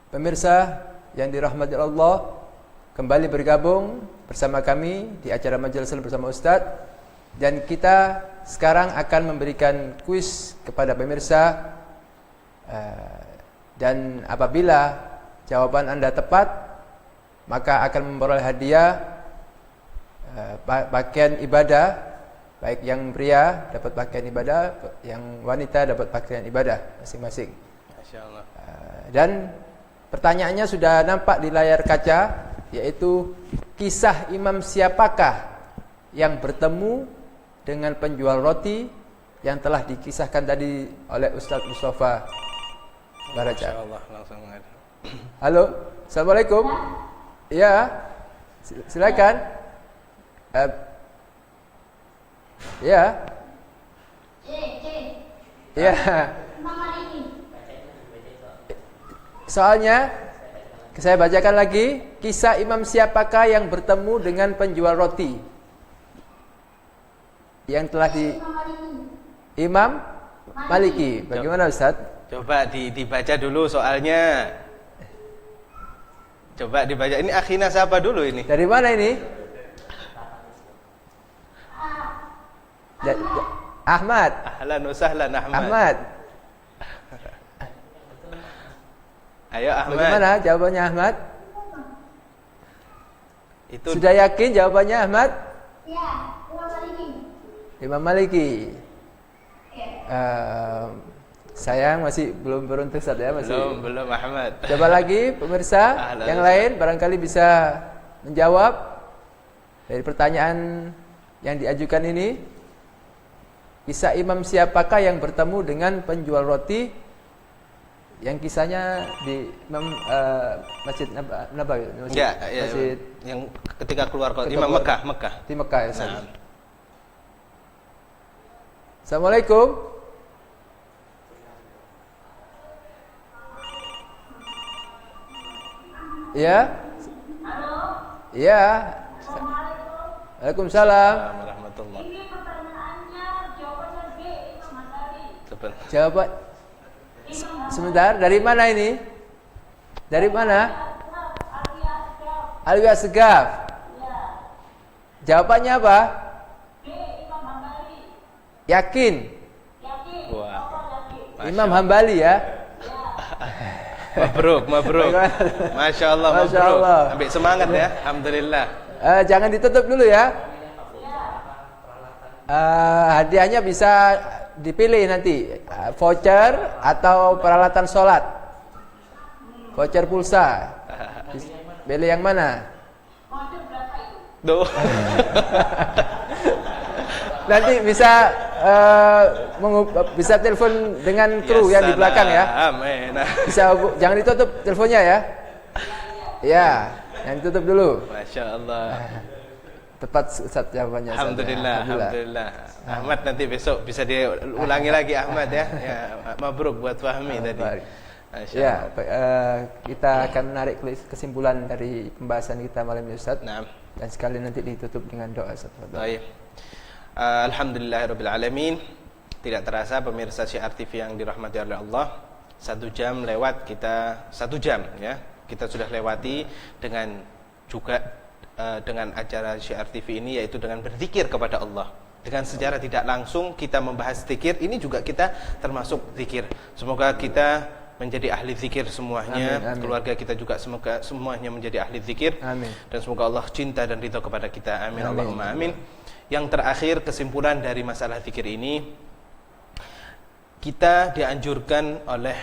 Pemirsa yang dirahmati Allah, kembali bergabung bersama kami di acara Majelis bersama Ustaz, dan kita sekarang akan memberikan kuis kepada pemirsa, dan apabila jawaban Anda tepat maka akan memperoleh hadiah pakaian ibadah, baik yang pria dapat pakaian ibadah, yang wanita dapat pakaian ibadah masing-masing. Masyaallah. Dan pertanyaannya sudah nampak di layar kaca, yaitu kisah imam siapakah yang bertemu dengan penjual roti yang telah dikisahkan tadi oleh Ustaz Mustafa Baraja. Masyaallah, langsung ada. Halo, Assalamualaikum. Ya, silakan. Ya. Ya. Soalnya saya bacakan lagi, kisah imam siapakah yang bertemu dengan penjual roti yang telah di Imam Maliki. Bagaimana Ustaz? Coba dibaca dulu soalnya. Coba dibaca. Ini akhina siapa dulu ini? Dari mana ini? Ahmad. Ahlan wa sahlan Ahmad. Ahmad. Ayo Ahmad. Bagaimana jawabannya Ahmad? Itu Sudah yakin jawabannya Ahmad? Ya, Imam Maliki. Sayang masih belum beruntung Ustaz ya, masih. Belum Ahmad. Coba lagi pemirsa yang lain barangkali bisa menjawab dari pertanyaan yang diajukan ini. Kisah imam siapakah yang bertemu dengan penjual roti yang kisahnya di Masjid Nabawi? Ya, Masjid yang ketika keluar kota Imam Mekah. Di Mekah ya. Nah. Assalamualaikum. Ya. Halo. Ya. Waalaikumsalam. Warahmatullah. Ini pertanyaannya jawabannya B, Imam Hambali. Jawaban. Sebentar, dari mana ini? Dari mana? Alwi Asgaf. Jawabannya apa? B, Imam Hambali. Yakin? Wah. Imam Hambali ya? Mabruk. Masya Allah, Masya mabruk. Allah. Ambil semangat ya. Alhamdulillah. Jangan ditutup dulu ya. Hadiahnya bisa dipilih nanti, voucher atau peralatan sholat. Voucher pulsa. Pilih yang mana? Duh. Nanti bisa telepon dengan kru yang di belakang ya. Amin. Jangan ditutup teleponnya ya. Ya, yang ditutup dulu. Masya Allah. Tepat Ustaz jawabannya. Alhamdulillah. Ahmad nanti besok bisa diulangi lagi Ahmad ya. Ya, mabruk buat Fahmi tadi. Ya, kita akan menarik kesimpulan dari pembahasan kita malam ini Ustaz. Nah. Dan sekali nanti ditutup dengan doa Ustaz. Baik. Alhamdulillahirabbil alamin. Tidak terasa pemirsa Syiar TV yang dirahmati oleh Allah, 1 jam lewat kita 1 jam ya. Kita sudah lewati dengan juga dengan acara Syiar TV ini, yaitu dengan berzikir kepada Allah. Dengan secara tidak langsung kita membahas zikir, ini juga kita termasuk zikir. Semoga kita menjadi ahli zikir semuanya. Amin. Keluarga kita juga semoga semuanya menjadi ahli zikir. Amin. Dan semoga Allah cinta dan ridha kepada kita. Amin. Allahumma amin. Yang terakhir, kesimpulan dari masalah zikir ini, kita dianjurkan oleh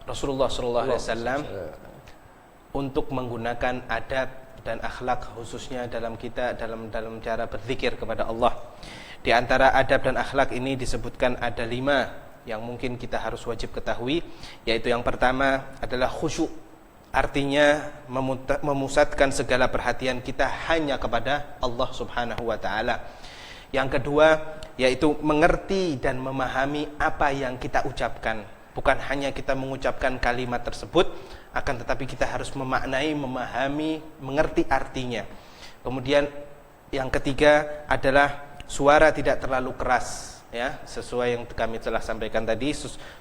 Rasulullah SAW untuk menggunakan adab dan akhlak, khususnya dalam cara berzikir kepada Allah. Di antara adab dan akhlak ini disebutkan ada 5 yang mungkin kita harus wajib ketahui, yaitu yang pertama adalah khusyuk. Artinya memusatkan segala perhatian kita hanya kepada Allah Subhanahu wa taala. Yang kedua yaitu mengerti dan memahami apa yang kita ucapkan. Bukan hanya kita mengucapkan kalimat tersebut, akan tetapi kita harus memaknai, memahami, mengerti artinya. Kemudian yang ketiga adalah suara tidak terlalu keras, ya, sesuai yang kami telah sampaikan tadi,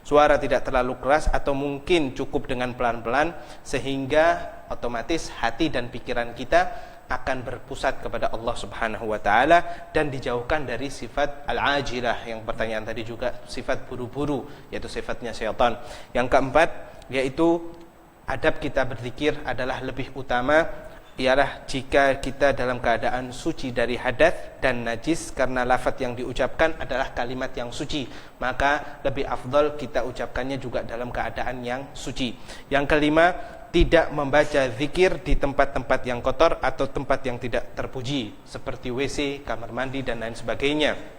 suara tidak terlalu keras atau mungkin cukup dengan pelan-pelan, sehingga otomatis hati dan pikiran kita akan berpusat kepada Allah Subhanahu wa taala dan dijauhkan dari sifat al-ajilah yang pertanyaan tadi juga, sifat buru-buru, yaitu sifatnya syaitan. Yang keempat yaitu adab kita berzikir adalah lebih utama ialah jika kita dalam keadaan suci dari hadas dan najis, karena lafaz yang diucapkan adalah kalimat yang suci, maka lebih afdal kita ucapkannya juga dalam keadaan yang suci. Yang kelima, tidak membaca zikir di tempat-tempat yang kotor atau tempat yang tidak terpuji seperti WC, kamar mandi dan lain sebagainya.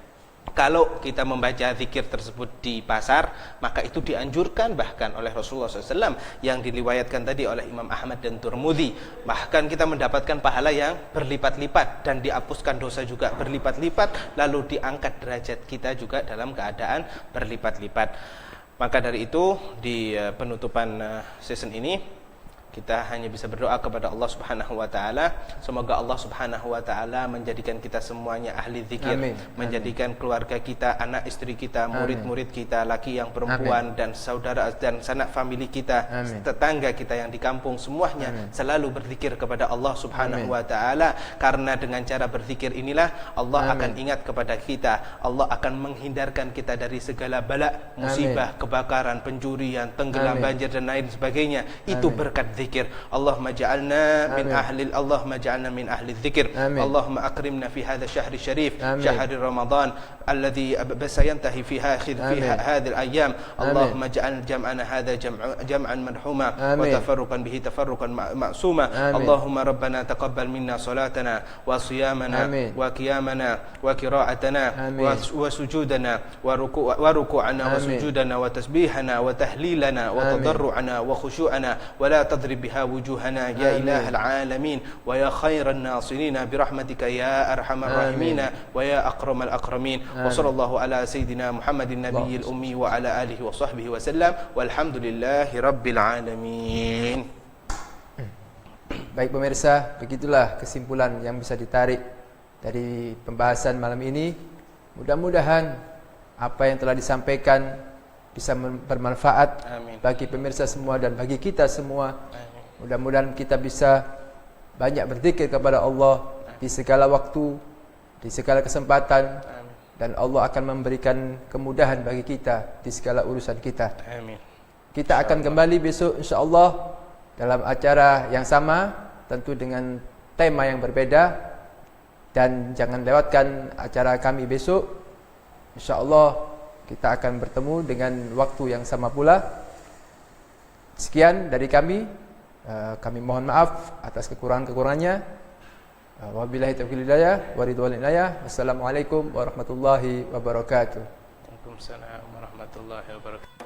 Kalau kita membaca zikir tersebut di pasar, maka itu dianjurkan bahkan oleh Rasulullah SAW yang diriwayatkan tadi oleh Imam Ahmad dan Tirmidzi. Bahkan kita mendapatkan pahala yang berlipat-lipat dan dihapuskan dosa juga berlipat-lipat, lalu diangkat derajat kita juga dalam keadaan berlipat-lipat. Maka dari itu di penutupan season ini Kita hanya bisa berdoa kepada Allah Subhanahu wa taala. Semoga Allah Subhanahu wa taala menjadikan kita semuanya ahli zikir, Amin. menjadikan keluarga kita, anak istri kita, murid-murid kita, laki yang perempuan, dan saudara dan sanak famili kita, Amin. tetangga kita yang di kampung, semuanya selalu berzikir kepada Allah Subhanahu wa taala, karena dengan cara berzikir inilah Allah akan ingat kepada kita. Allah akan menghindarkan kita dari segala bala, musibah, kebakaran, pencurian, tenggelam banjir dan lain sebagainya. Itu berkat zikir. Allahumma ja'alna min ahli Allahumma ja'alna min ahli dzikir. Allahumma akrimna fi hadha syahr syarif, syahr Ramadan alladhi sayantahi fi hadhihi al-ayyam. Allahumma ja'al jam'ana hadha jam'an marhuma wa tafarruqan bihi tafarruqan ma'suma. Allahumma rabbana taqabbal minna salatana wa siyamana wa qiyamana wa qira'atana wa sujudana wa ruku'ana wa sujudana wa tasbihana wa tahlilana wa tadarru'ana wa khushu'ana wa la tadrib بها وجوهنا يا إله العالمين ويا خير الناصرين برحمتك يا أرحم الراحمين ويا أكرم الأكرمين وصلى الله على سيدنا محمد النبي الأمي وعلى آله وصحبه وسلم والحمد لله رب العالمين. Baik pemirsa, begitulah kesimpulan yang bisa ditarik dari pembahasan malam ini. Mudah-mudahan apa yang telah disampaikan bisa bermanfaat bagi pemirsa semua dan bagi kita semua. Mudah-mudahan kita bisa banyak berzikir kepada Allah di segala waktu, di segala kesempatan, dan Allah akan memberikan kemudahan bagi kita di segala urusan kita. Kita akan kembali besok insya-Allah dalam acara yang sama, tentu dengan tema yang berbeda, dan jangan lewatkan acara kami besok. Insya-Allah kita akan bertemu dengan waktu yang sama pula. Sekian dari kami. Kami mohon maaf atas kekurangan-kekurangannya. Wabillahi taufiq hidayah wa ridwan inayah. Wassalamualaikum warahmatullahi wabarakatuh. Waalaikumsalam warahmatullahi wabarakatuh.